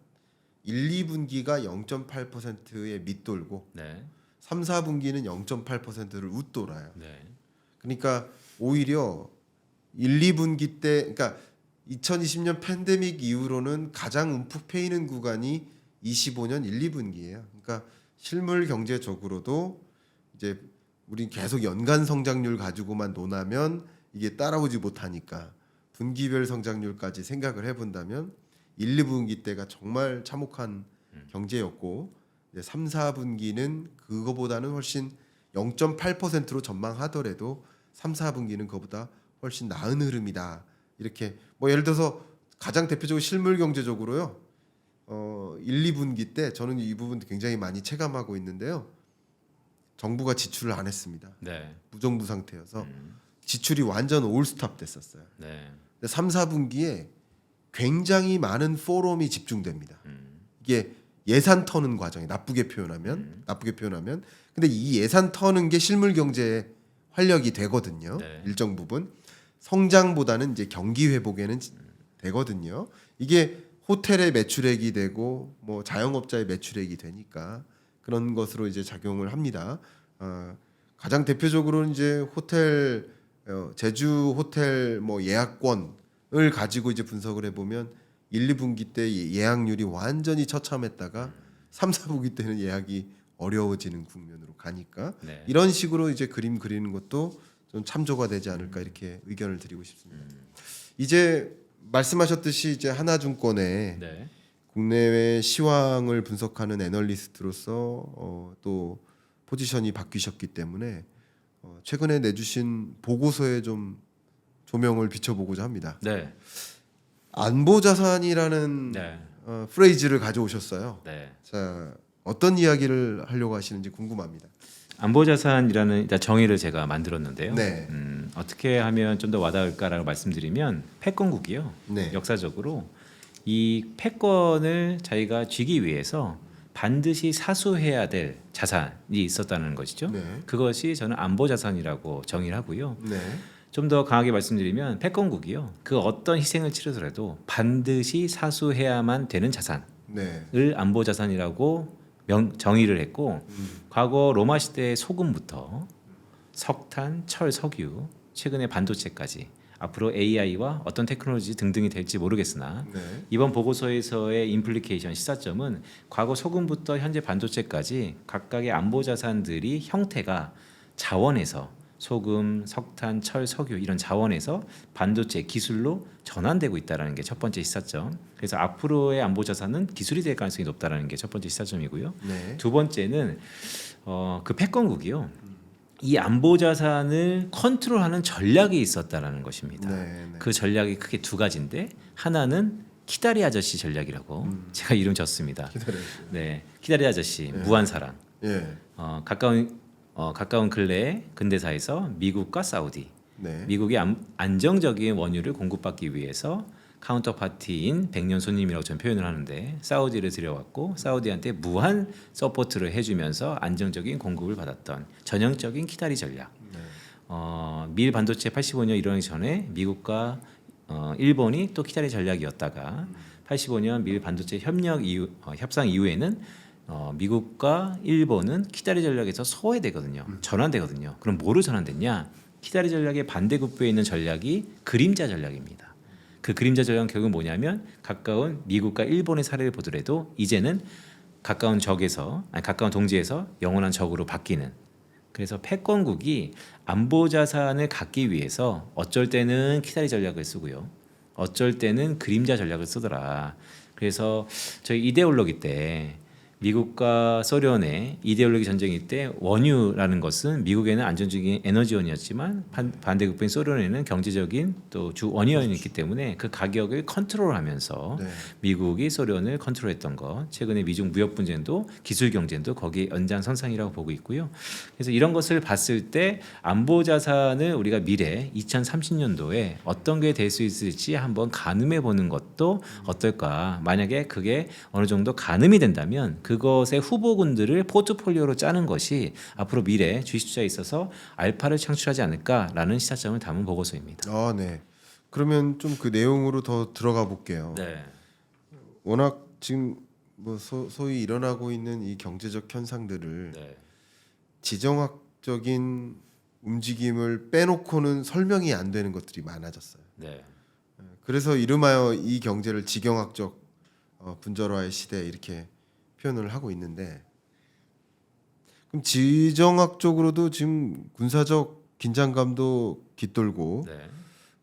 1, 2분기가 0.8%에 밑돌고 네, 3, 4분기는 0.8%를 웃돌아요. 네, 그러니까 오히려 1, 2분기 때 그러니까 2020년 팬데믹 이후로는 가장 움푹 패이는 구간이 25년 1, 2분기예요. 그러니까 실물 경제적으로도 이제 우리 계속 연간 성장률 가지고만 논하면 이게 따라오지 못하니까 분기별 성장률까지 생각을 해본다면 1, 2분기 때가 정말 참혹한 경제였고 이제 3, 4분기는 그거보다는 훨씬 0.8%로 전망하더라도 3, 4분기는 그거보다 훨씬 나은 흐름이다. 이렇게 뭐 예를 들어서 가장 대표적으로 실물 경제적으로요. 1, 2분기 때 저는 이 부분도 굉장히 많이 체감하고 있는데요. 정부가 지출을 안 했습니다. 네, 무정부 상태여서 지출이 완전 올스톱 됐었어요. 네, 근데 3, 4분기에 굉장히 많은 포럼이 집중됩니다. 이게 예산 터는 과정이 나쁘게 표현하면 근데 이 예산 터는 게 실물 경제에 활력이 되거든요. 네. 일정 부분 성장보다는 이제 경기 회복에는 되거든요. 이게 호텔의 매출액이 되고 뭐 자영업자의 매출액이 되니까 그런 것으로 이제 작용을 합니다. 가장 대표적으로는 이제 호텔 제주 호텔 뭐 예약권을 가지고 이제 분석을 해보면 1, 2분기 때 예약률이 완전히 처참했다가 3, 4분기 때는 예약이 어려워지는 국면으로 가니까 네. 이런 식으로 이제 그림 그리는 것도 좀 참조가 되지 않을까 이렇게 의견을 드리고 싶습니다. 이제 말씀하셨듯이 이제 하나증권에 네. 국내외 시황을 분석하는 애널리스트로서 또 포지션이 바뀌셨기 때문에 최근에 내주신 보고서에 좀 조명을 비춰보고자 합니다. 네. 안보자산이라는 네. 프레이즈를 가져오셨어요. 네. 자, 어떤 이야기를 하려고 하시는지 궁금합니다. 안보자산이라는 일단 정의를 제가 만들었는데요. 네. 어떻게 하면 좀 더 와닿을까라고 말씀드리면 패권국이요. 네. 역사적으로 이 패권을 자기가 쥐기 위해서 반드시 사수해야 될 자산이 있었다는 것이죠. 네. 그것이 저는 안보자산이라고 정의를 하고요. 네. 좀 더 강하게 말씀드리면 패권국이요. 그 어떤 희생을 치르더라도 반드시 사수해야만 되는 자산을 네. 안보자산이라고 정의를 했고 과거 로마 시대의 소금부터 석탄, 철, 석유, 최근에 반도체까지 앞으로 AI와 어떤 테크놀로지 등등이 될지 모르겠으나 네. 이번 보고서에서의 임플리케이션 시사점은 과거 소금부터 현재 반도체까지 각각의 안보 자산들이 형태가 자원에서 소금, 석탄, 철, 석유 이런 자원에서 반도체 기술로 전환되고 있다는 게 첫 번째 시사점. 그래서 앞으로의 안보 자산은 기술이 될 가능성이 높다는 게 첫 번째 시사점이고요. 네. 두 번째는 그 패권국이요. 이 안보 자산을 컨트롤하는 전략이 있었다라는 것입니다. 네. 네. 그 전략이 크게 두 가지인데 하나는 키다리 아저씨 전략이라고 제가 이름 졌습니다. 기다려주세요. 네, 키다리 아저씨 네. 무한사랑. 예. 가까운 근래 근대사에서 미국과 사우디, 네. 미국이 안정적인 원유를 공급받기 위해서 카운터 파티인 백년 손님이라고 저는 표현을 하는데 사우디를 들여왔고 사우디한테 무한 서포트를 해주면서 안정적인 공급을 받았던 전형적인 키다리 전략. 밀 반도체 85년 일어나기 전에 미국과 일본이 또 키다리 전략이었다가 85년 밀 반도체 협상 이후에는 미국과 일본은 키다리 전략에서 소외되거든요. 전환되거든요. 그럼 뭐로 전환됐냐? 키다리 전략의 반대급부에 있는 전략이 그림자 전략입니다. 그 그림자 전략은 결국 뭐냐면 가까운 미국과 일본의 사례를 보더라도 이제는 가까운 동지에서 영원한 적으로 바뀌는. 그래서 패권국이 안보 자산을 갖기 위해서 어쩔 때는 키다리 전략을 쓰고요. 어쩔 때는 그림자 전략을 쓰더라. 그래서 저희 이데올로기 때 미국과 소련의 이데올로기 전쟁일 때 원유라는 것은 미국에는 안정적인 에너지원이었지만 반대급부인 소련에는 경제적인 또 주 원유원이었기 때문에 그 가격을 컨트롤하면서 네. 미국이 소련을 컨트롤했던 것. 최근에 미중 무역 분쟁도 기술 경쟁도 거기에 연장선상이라고 보고 있고요. 그래서 이런 것을 봤을 때 안보 자산을 우리가 미래 2030년도에 어떤 게 될 수 있을지 한번 가늠해 보는 것도 어떨까. 만약에 그게 어느 정도 가늠이 된다면 그것의 후보군들을 포트폴리오로 짜는 것이 앞으로 미래 주식 투자에 있어서 알파를 창출하지 않을까라는 시사점을 담은 보고서입니다. 네. 그러면 좀 그 내용으로 더 들어가 볼게요. 네. 워낙 지금 뭐 소위 일어나고 있는 이 경제적 현상들을 네. 지정학적인 움직임을 빼놓고는 설명이 안 되는 것들이 많아졌어요. 네. 그래서 이름하여 이 경제를 지경학적 분절화의 시대 이렇게 표현을 하고 있는데, 그럼 지정학적으로도 지금 군사적 긴장감도 깃돌고 네.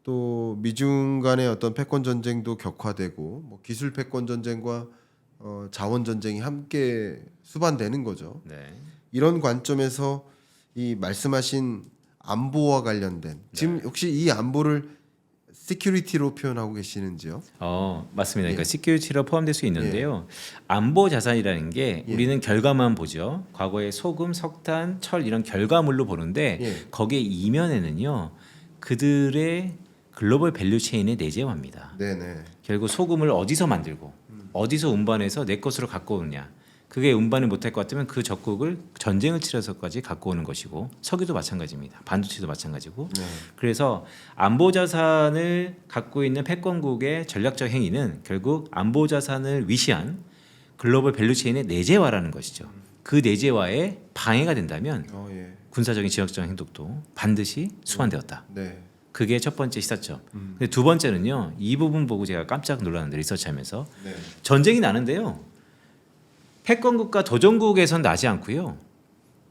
또 미중 간의 어떤 패권 전쟁도 격화되고 뭐 기술 패권 전쟁과 자원 전쟁이 함께 수반되는 거죠. 네. 이런 관점에서 이 말씀하신 안보와 관련된 지금 혹시 이 안보를 시큐리티로 표현하고 계시는지요? 맞습니다. 그러니까 예. 시큐리티로 포함될 수 있는데요. 안보 자산이라는 게 예. 우리는 결과만 보죠. 과거에 소금, 석탄, 철 이런 결과물로 보는데 예. 거기에 이면에는요. 그들의 글로벌 밸류 체인의 내재화입니다. 네네. 결국 소금을 어디서 만들고 어디서 운반해서 내 것으로 갖고 오느냐. 그게 운반을 못할 것 같으면 그 적국을 전쟁을 치러서까지 갖고 오는 것이고 석유도 마찬가지입니다. 반도체도 마찬가지고. 네. 그래서 안보 자산을 갖고 있는 패권국의 전략적 행위는 결국 안보 자산을 위시한 글로벌 밸류체인의 내재화라는 것이죠. 그 내재화에 방해가 된다면 예. 군사적인 지역적 행동도 반드시 수반되었다. 네. 그게 첫 번째 시사점. 근데 두 번째는요. 이 부분 보고 제가 깜짝 놀랐는데 리서치하면서 네. 전쟁이 나는데요. 패권국과 도전국에선 나지 않고요.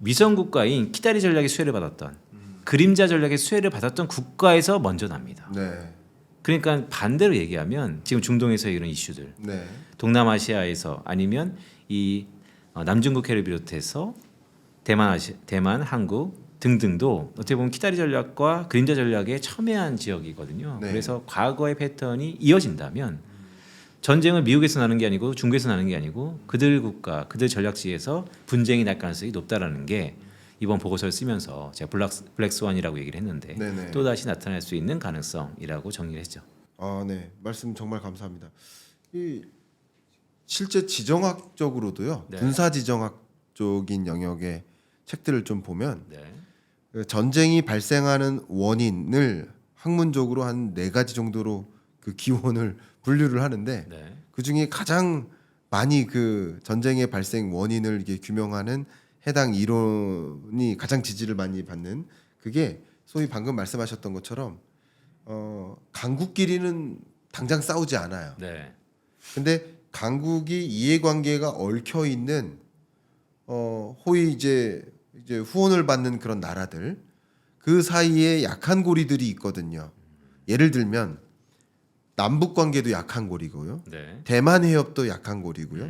위성국가인 키다리 전략의 수혜를 받았던 그림자 전략의 수혜를 받았던 국가에서 먼저 납니다. 네. 그러니까 반대로 얘기하면 지금 중동에서 이런 이슈들, 네. 동남아시아에서 아니면 이 남중국해를 비롯해서 대만, 한국 등등도 어떻게 보면 키다리 전략과 그림자 전략에 첨예한 지역이거든요. 네. 그래서 과거의 패턴이 이어진다면 전쟁은 미국에서 나는 게 아니고 중국에서 나는 게 아니고 그들 국가, 그들 전략지에서 분쟁이 날 가능성이 높다라는 게 이번 보고서를 쓰면서 제가 블랙스완이라고 얘기를 했는데 네네. 또 다시 나타날 수 있는 가능성이라고 정리를 했죠. 네. 말씀 정말 감사합니다. 이 실제 지정학적으로도요. 네. 군사 지정학 쪽인 영역의 책들을 좀 보면 네. 그 전쟁이 발생하는 원인을 학문적으로 한 4가지 정도로 그 기원을 분류를 하는데 네. 그 중에 가장 많이 그 전쟁의 발생 원인을 이렇게 규명하는 해당 이론이 가장 지지를 많이 받는 그게 소위 방금 말씀하셨던 것처럼 강국끼리는 당장 싸우지 않아요. 네. 근데 강국이 이해관계가 얽혀 있는 호의 이제 후원을 받는 그런 나라들 그 사이에 약한 고리들이 있거든요. 예를 들면 남북 관계도 약한 고리고요. 네. 대만 해협도 약한 고리고요.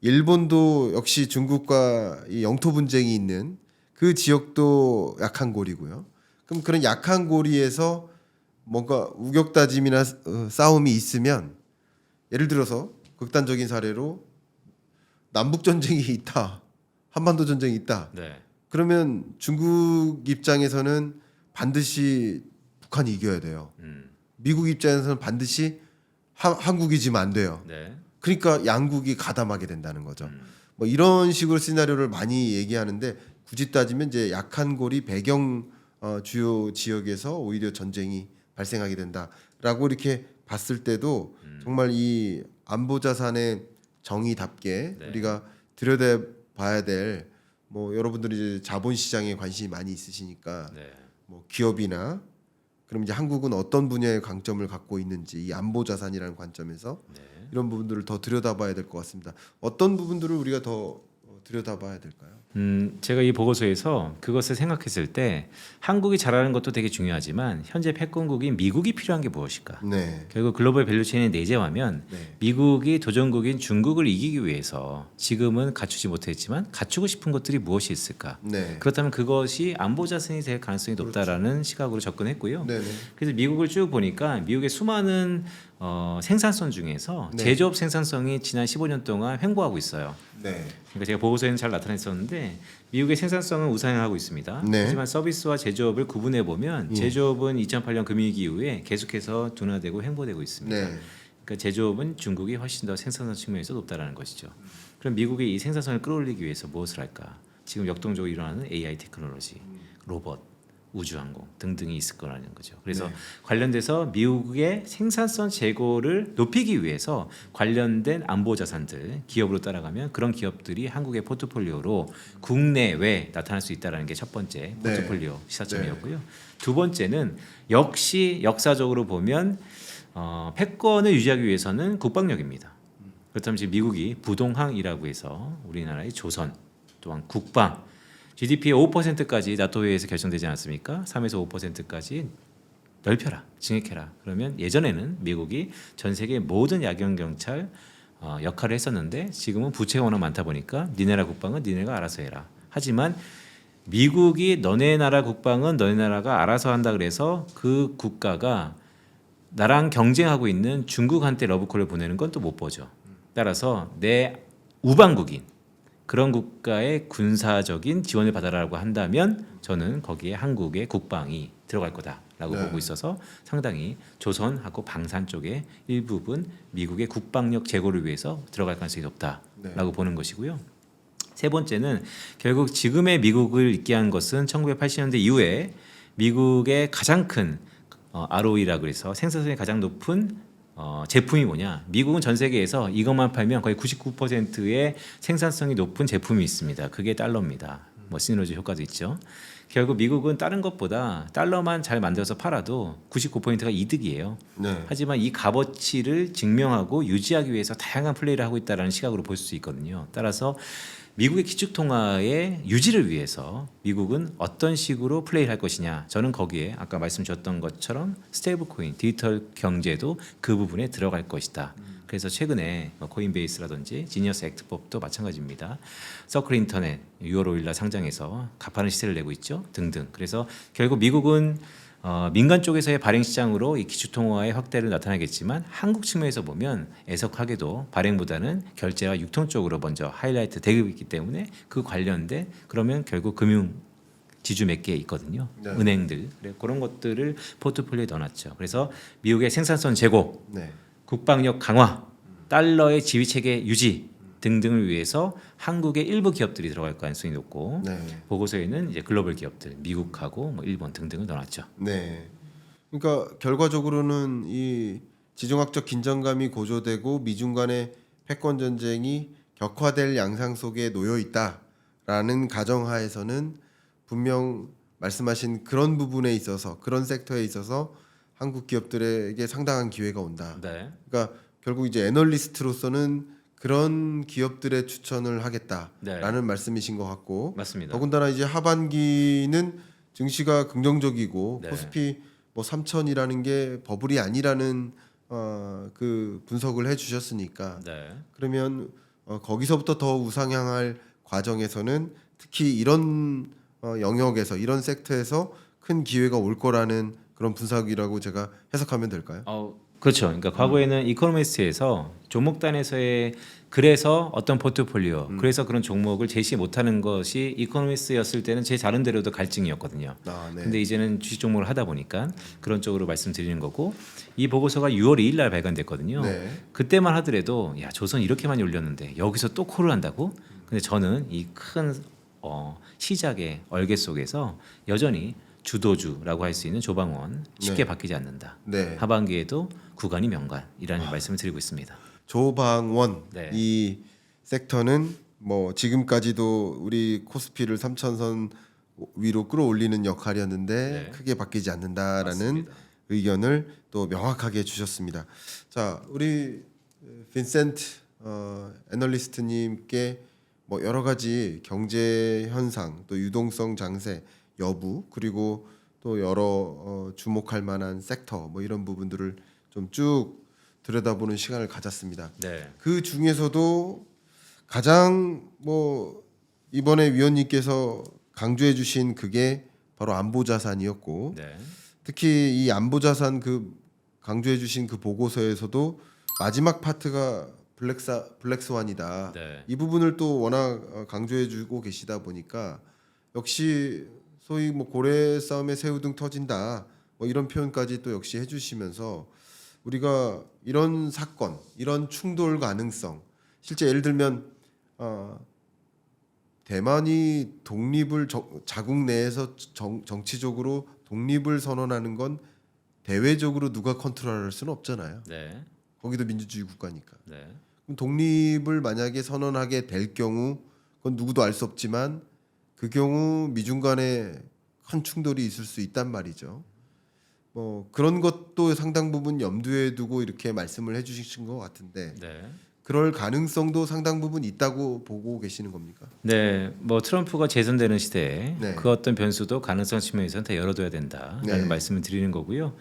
일본도 역시 중국과 이 영토 분쟁이 있는 그 지역도 약한 고리고요. 그럼 그런 약한 고리에서 뭔가 우격다짐이나 싸움이 있으면 예를 들어서 극단적인 사례로 남북 전쟁이 있다. 한반도 전쟁이 있다. 네. 그러면 중국 입장에서는 반드시 북한이 이겨야 돼요. 미국 입장에서는 반드시 한국이 지면 안 돼요. 네. 그러니까 양국이 가담하게 된다는 거죠. 뭐 이런 식으로 시나리오를 많이 얘기하는데 굳이 따지면 이제 약한 고리 배경 주요 지역에서 오히려 전쟁이 발생하게 된다라고 이렇게 봤을 때도 정말 이 안보 자산의 정의답게 네. 우리가 들여다봐야 될 뭐 여러분들이 이제 자본 시장에 관심이 많이 있으시니까 네. 뭐 기업이나 그럼 이제 한국은 어떤 분야의 강점을 갖고 있는지 이 안보 자산이라는 관점에서 네. 이런 부분들을 더 들여다봐야 될 것 같습니다. 어떤 부분들을 우리가 더 들여다봐야 될까요? 제가 이 보고서에서 그것을 생각했을 때 한국이 잘하는 것도 되게 중요하지만 현재 패권국인 미국이 필요한 게 무엇일까? 네, 결국 글로벌 밸류체인의 내재화면 네, 미국이 도전국인 중국을 이기기 위해서 지금은 갖추지 못했지만 갖추고 싶은 것들이 무엇이 있을까? 네, 그렇다면 그것이 안보 자산이 될 가능성이 높다라는 시각으로 접근했고요. 네, 네, 그래서 미국을 쭉 보니까 미국의 수많은 생산성 중에서 네. 제조업 생산성이 지난 15년 동안 횡보하고 있어요. 네, 그러니까 제가 보고서에는 잘 나타냈었는데 미국의 생산성은 우상향하고 있습니다. 네. 하지만 서비스와 제조업을 구분해 보면 예. 제조업은 2008년 금융위기 이후에 계속해서 둔화되고 횡보되고 있습니다. 네, 그러니까 제조업은 중국이 훨씬 더 생산성 측면에서 높다라는 것이죠. 그럼 미국이 이 생산성을 끌어올리기 위해서 무엇을 할까? 지금 역동적으로 일어나는 AI 테크놀로지, 로봇, 우주항공 등등이 있을 거라는 거죠. 그래서 네. 관련돼서 미국의 생산성 제고를 높이기 위해서 관련된 안보 자산들 기업으로 따라가면 그런 기업들이 한국의 포트폴리오로 국내외 나타날 수 있다는 게 첫 번째 네. 포트폴리오 시사점이었고요. 두 번째는 역시 역사적으로 보면 패권을 유지하기 위해서는 국방력입니다. 그렇다면 지금 미국이 부동항이라고 해서 우리나라의 조선 또한 국방 GDP의 5%까지 나토 회의에서 결정되지 않았습니까? 3에서 5%까지 넓혀라, 증액해라. 그러면 예전에는 미국이 전 세계 모든 야경 경찰 역할을 했었는데 지금은 부채가 워낙 많다 보니까 니네라 국방은 니네가 알아서 해라. 하지만 미국이 너네 나라 국방은 너네 나라가 알아서 한다 그래서 그 국가가 나랑 경쟁하고 있는 중국한테 러브콜을 보내는 건 또 못 보죠. 따라서 내 우방국인 그런 국가의 군사적인 지원을 받아라라고 한다면 저는 거기에 한국의 국방이 들어갈 거다라고 네. 보고 있어서 상당히 조선하고 방산 쪽에 일부분 미국의 국방력 제고를 위해서 들어갈 가능성이 높다라고 네. 보는 것이고요. 세 번째는 결국 지금의 미국을 있게 한 것은 1980년대 이후에 미국의 가장 큰 ROE라고 해서 생산성이 가장 높은 제품이 뭐냐? 미국은 전 세계에서 이것만 팔면 거의 99%의 생산성이 높은 제품이 있습니다. 그게 달러입니다. 뭐 시너지 효과도 있죠. 결국 미국은 다른 것보다 달러만 잘 만들어서 팔아도 99%가 이득이에요. 네. 하지만 이 값어치를 증명하고 유지하기 위해서 다양한 플레이를 하고 있다는 시각으로 볼 수 있거든요. 따라서 미국의 기축통화의 유지를 위해서 미국은 어떤 식으로 플레이를 할 것이냐. 저는 거기에 아까 말씀 주셨던 것처럼 스테이블 코인, 디지털 경제도 그 부분에 들어갈 것이다. 그래서 최근에 코인베이스라든지 지니어스 액트법도 마찬가지입니다. 서클 인터넷, 6월 5일 날 상장해서 가파른 시세를 내고 있죠. 등등. 그래서 결국 미국은 민간 쪽에서의 발행 시장으로 이 기축통화의 확대를 나타나겠지만 한국 측면에서 보면 애석하게도 발행보다는 결제와 유통 쪽으로 먼저 하이라이트 되고 있기 때문에 그 관련된 그러면 결국 금융 지주 몇 개 있거든요. 네. 은행들 그런 것들을 포트폴리오에 넣어놨죠. 그래서 미국의 생산성 제고, 네. 국방력 강화, 달러의 지위 체계 유지 등등을 위해서 한국의 일부 기업들이 들어갈 가능성이 높고 네. 보고서에는 이제 글로벌 기업들, 미국하고 뭐 일본 등등을 넣어놨죠. 네. 그러니까 결과적으로는 이 지정학적 긴장감이 고조되고 미중 간의 패권 전쟁이 격화될 양상 속에 놓여 있다라는 가정하에서는 분명 말씀하신 그런 부분에 있어서 그런 섹터에 있어서 한국 기업들에게 상당한 기회가 온다. 네. 그러니까 결국 이제 애널리스트로서는 그런 기업들의 추천을 하겠다라는 네. 말씀이신 것 같고 맞습니다. 더군다나 이제 하반기는 증시가 긍정적이고 네. 코스피 뭐 3천이라는 게 버블이 아니라는 그 분석을 해주셨으니까 네. 그러면 거기서부터 더 우상향할 과정에서는 특히 이런 영역에서 이런 섹터에서 큰 기회가 올 거라는 그런 분석이라고 제가 해석하면 될까요? 그렇죠. 그러니까 과거에는 이코노미스트에서 종목단에서의 그래서 어떤 포트폴리오, 그래서 그런 종목을 제시 못하는 것이 이코노미스트였을 때는 제 다른 데로도 갈증이었거든요. 아, 네. 근데 이제는 주식 종목을 하다 보니까 그런 쪽으로 말씀드리는 거고 이 보고서가 6월 2일 날 발간됐거든요. 네. 그때만 하더라도 야 조선 이렇게 많이 올렸는데 여기서 또 콜을 한다고? 근데 저는 이 큰 시작의 얼개 속에서 여전히 주도주라고 할 수 있는 조방원 쉽게 네. 바뀌지 않는다. 네. 하반기에도 구간이 명간이라는 말씀을 드리고 있습니다. 조방원 네. 이 섹터는 뭐 지금까지도 우리 코스피를 3천선 위로 끌어올리는 역할이었는데 네. 크게 바뀌지 않는다라는 맞습니다. 의견을 또 명확하게 주셨습니다. 자, 우리 빈센트 애널리스트님께 뭐 여러 가지 경제 현상, 또 유동성 장세 여부, 그리고 또 여러 주목할 만한 섹터 뭐 이런 부분들을 좀 쭉 들여다보는 시간을 가졌습니다. 네. 그 중에서도 가장 뭐 이번에 위원님께서 강조해 주신 그게 바로 안보 자산이었고, 네. 특히 이 안보 자산 그 강조해 주신 그 보고서에서도 마지막 파트가 블랙스완이다. 네. 이 부분을 또 워낙 강조해 주고 계시다 보니까 역시 소위 뭐 고래 싸움에 새우등 터진다. 뭐 이런 표현까지 또 역시 해 주시면서 우리가 이런 사건, 이런 충돌 가능성, 실제 예를 들면 대만이 독립을 자국 내에서 정치적으로 독립을 선언하는 건 대외적으로 누가 컨트롤할 수는 없잖아요. 네. 거기도 민주주의 국가니까. 네. 그럼 독립을 만약에 선언하게 될 경우, 그건 누구도 알 수 없지만 그 경우 미중 간에 큰 충돌이 있을 수 있단 말이죠. 뭐 그런 것도 상당 부분 염두에 두고 이렇게 말씀을 해주신 것 같은데 네. 그럴 가능성도 상당 부분 있다고 보고 계시는 겁니까? 네, 뭐 트럼프가 재선되는 시대에 네. 그 어떤 변수도 가능성 측면에서는 다 열어둬야 된다라는 네. 말씀을 드리는 거고요.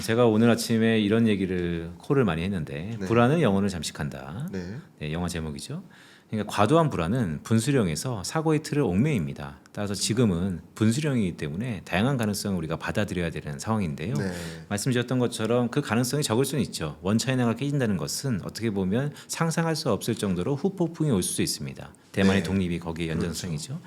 제가 오늘 아침에 이런 얘기를 콜을 많이 했는데 네. 불안은 영혼을 잠식한다. 네, 네, 영화 제목이죠. 그러니까 과도한 불안은 분수령에서 사고의 틀을 옥매입니다. 따라서 지금은 분수령이기 때문에 다양한 가능성을 우리가 받아들여야 되는 상황인데요. 네, 말씀드렸던 것처럼 그 가능성이 적을 수는 있죠. 원차이나가 깨진다는 것은 어떻게 보면 상상할 수 없을 정도로 후폭풍이 올 수도 있습니다. 대만의 네. 독립이 거기에 연장성이죠.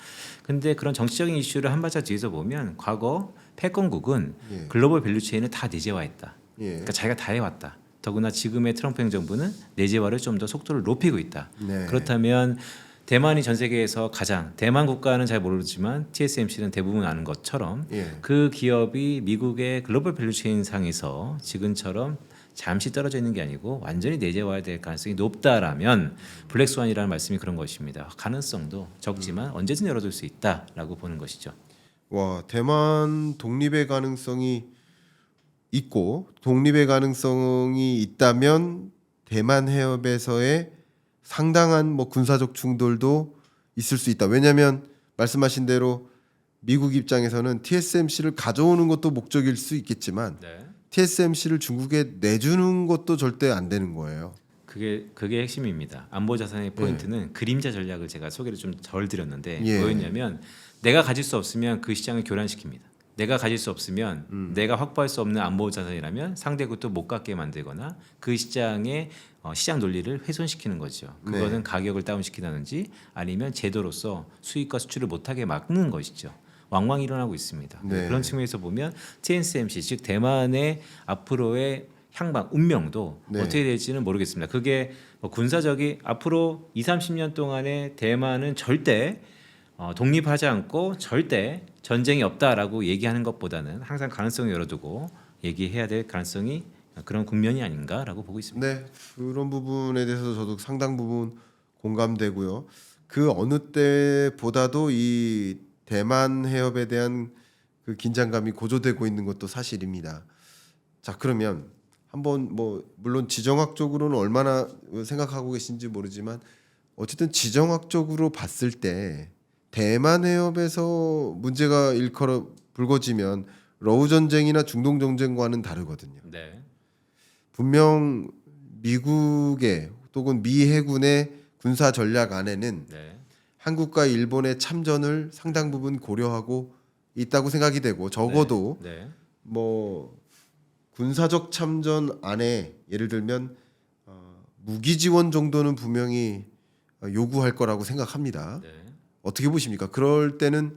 근데 그런 정치적인 이슈를 한 발짝 뒤에서 보면 과거 패권국은 예, 글로벌 밸류체인을 다 내재화했다. 예, 그러니까 자기가 다 해왔다. 더구나 지금의 트럼프 행정부는 내재화를 좀 더 속도를 높이고 있다. 네. 그렇다면 대만이 전 세계에서 가장 대만 국가는 잘 모르지만 TSMC는 대부분 아는 것처럼 예, 그 기업이 미국의 글로벌 밸류체인 상에서 지금처럼 잠시 떨어져 있는 게 아니고 완전히 내재화될 가능성이 높다라면 블랙스완이라는 말씀이 그런 것입니다. 가능성도 적지만 언제든 열어둘 수 있다라고 보는 것이죠. 와, 대만 독립의 가능성이 있고 독립의 가능성이 있다면 대만 해협에서의 상당한 뭐 군사적 충돌도 있을 수 있다. 왜냐하면 말씀하신 대로 미국 입장에서는 TSMC를 가져오는 것도 목적일 수 있겠지만 네. TSMC를 중국에 내주는 것도 절대 안 되는 거예요. 그게 핵심입니다. 안보 자산의 포인트는 그림자 전략을 제가 소개를 좀 덜 드렸는데 예. 뭐였냐면 내가 가질 수 없으면 그 시장을 교란시킵니다. 내가 가질 수 없으면 내가 확보할 수 없는 안보 자산이라면 상대국도 못 갖게 만들거나 그 시장의 시장 논리를 훼손시키는 거죠. 그거는 네. 가격을 다운시키다든지 아니면 제도로서 수익과 수출을 못하게 막는 것이죠. 왕왕 일어나고 있습니다. 네. 그런 측면에서 보면 TSMC 즉 대만의 앞으로의 향방 운명도 네. 어떻게 될지는 모르겠습니다. 그게 뭐 군사적이 앞으로 2, 30년 동안에 대만은 절대 독립하지 않고 절대 전쟁이 없다라고 얘기하는 것보다는 항상 가능성을 열어두고 얘기해야 될 가능성이 그런 국면이 아닌가라고 보고 있습니다. 네, 그런 부분에 대해서 저도 상당 부분 공감되고요. 그 어느 때보다도 이 대만 해협에 대한 그 긴장감이 고조되고 있는 것도 사실입니다. 자, 그러면 한번 뭐 물론 지정학적으로는 얼마나 생각하고 계신지 모르지만 어쨌든 지정학적으로 봤을 때 대만 해협에서 문제가 일컬어 불거지면 러우 전쟁이나 중동 전쟁과는 다르거든요. 네, 분명 미국의 또는 미 해군의 군사 전략 안에는 네, 한국과 일본의 참전을 상당 부분 고려하고 있다고 생각이 되고 적어도 네, 뭐 군사적 참전 안에 예를 들면 무기 지원 정도는 분명히 요구할 거라고 생각합니다. 네. 어떻게 보십니까? 그럴 때는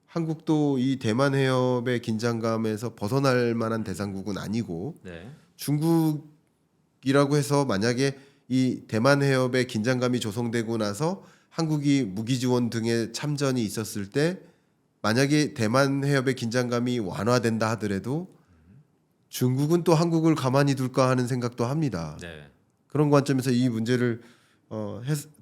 한국도 이 대만 해협의 긴장감에서 벗어날 만한 대상국은 아니고 네. 중국이라고 해서 만약에 이 대만 해협의 긴장감이 조성되고 나서 한국이 무기 지원 등의 참전이 있었을 때 만약에 대만 해협의 긴장감이 완화된다 하더라도 중국은 또 한국을 가만히 둘까 하는 생각도 합니다. 네. 그런 관점에서 이 문제를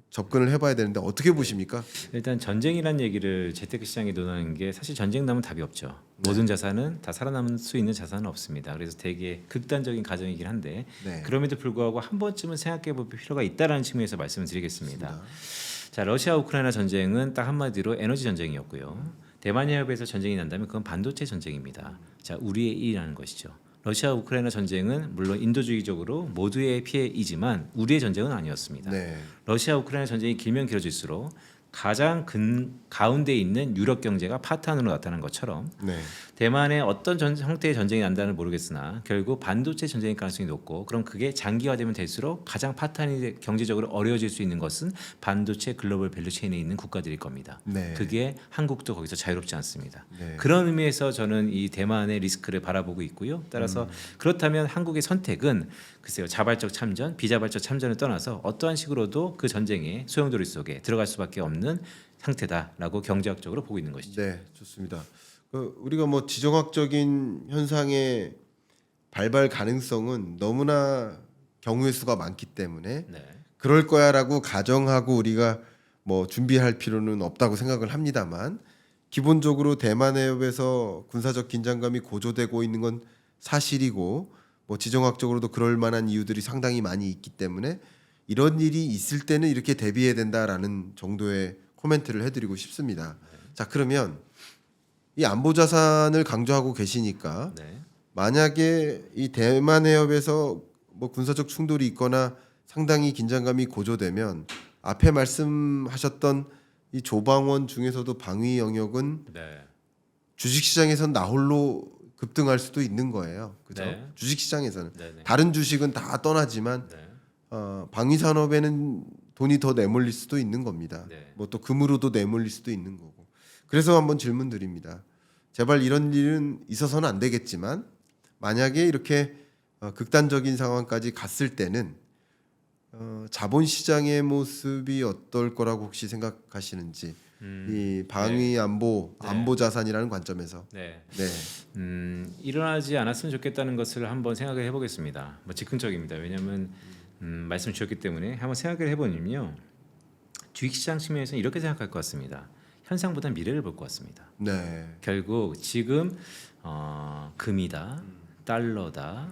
접근을 해봐야 되는데 어떻게 보십니까? 일단 전쟁이란 얘기를 재테크 시장에 논하는 게 사실 전쟁 나면 답이 없죠. 모든 자산은 다 살아남을 수 있는 자산은 없습니다. 그래서 되게 극단적인 가정이긴 한데 네. 그럼에도 불구하고 한 번쯤은 생각해 볼 필요가 있다라는 측면에서 말씀을 드리겠습니다. 자, 러시아 우크라이나 전쟁은 딱 한마디로 에너지 전쟁이었고요. 대만 해협에서 전쟁이 난다면 그건 반도체 전쟁입니다. 자, 우리의 일이라는 것이죠. 러시아 우크라이나 전쟁은 물론 인도주의적으로 모두의 피해이지만 우리의 전쟁은 아니었습니다. 네. 러시아 우크라이나 전쟁이 길면 길어질수록 가장 가운데 있는 유럽 경제가 파탄으로 나타난 것처럼 네. 대만의 어떤 형태의 전쟁이 난다는 모르겠으나 결국 반도체 전쟁일 가능성이 높고 그럼 그게 장기화되면 될수록 가장 파탄이 경제적으로 어려워질 수 있는 것은 반도체 글로벌 밸류체인에 있는 국가들일 겁니다. 네. 그게 한국도 거기서 자유롭지 않습니다. 네. 그런 의미에서 저는 이 대만의 리스크를 바라보고 있고요. 따라서 그렇다면 한국의 선택은 글쎄요, 자발적 참전, 비자발적 참전을 떠나서 어떠한 식으로도 그 전쟁의 소용돌이 속에 들어갈 수밖에 없는 상태다라고 경제학적으로 보고 있는 것이죠. 네, 좋습니다. 우리가 뭐 지정학적인 현상의 발발 가능성은 너무나 경우의 수가 많기 때문에 네, 그럴 거야라고 가정하고 우리가 뭐 준비할 필요는 없다고 생각을 합니다만 기본적으로 대만 해협에서 군사적 긴장감이 고조되고 있는 건 사실이고 뭐 지정학적으로도 그럴 만한 이유들이 상당히 많이 있기 때문에 이런 일이 있을 때는 이렇게 대비해야 된다라는 정도의 코멘트를 해드리고 싶습니다. 자, 그러면 이 안보 자산을 강조하고 계시니까 네, 만약에 이 대만 해협에서 뭐 군사적 충돌이 있거나 상당히 긴장감이 고조되면 앞에 말씀하셨던 이 조방원 중에서도 방위 영역은 네, 주식시장에선 나홀로 급등할 수도 있는 거예요. 그죠? 네. 주식시장에서는 네, 네, 다른 주식은 다 떠나지만 네, 방위 산업에는 돈이 더 내몰릴 수도 있는 겁니다. 네. 뭐 또 금으로도 내몰릴 수도 있는 거고. 그래서 한번 질문 드립니다. 제발 이런 일은 있어서는 안 되겠지만 만약에 이렇게 극단적인 상황까지 갔을 때는 자본 시장의 모습이 어떨 거라고 혹시 생각하시는지 이 방위 안보 네. 안보 자산이라는 관점에서 네. 네. 일어나지 않았으면 좋겠다는 것을 한번 생각을 해보겠습니다. 뭐 즉흥적입니다. 왜냐하면 말씀 주셨기 때문에 한번 생각을 해보면요, 주식시장 측면에서는 이렇게 생각할 것 같습니다. 현상보다 미래를 볼 것 같습니다. 네. 결국 지금 금이다, 달러다,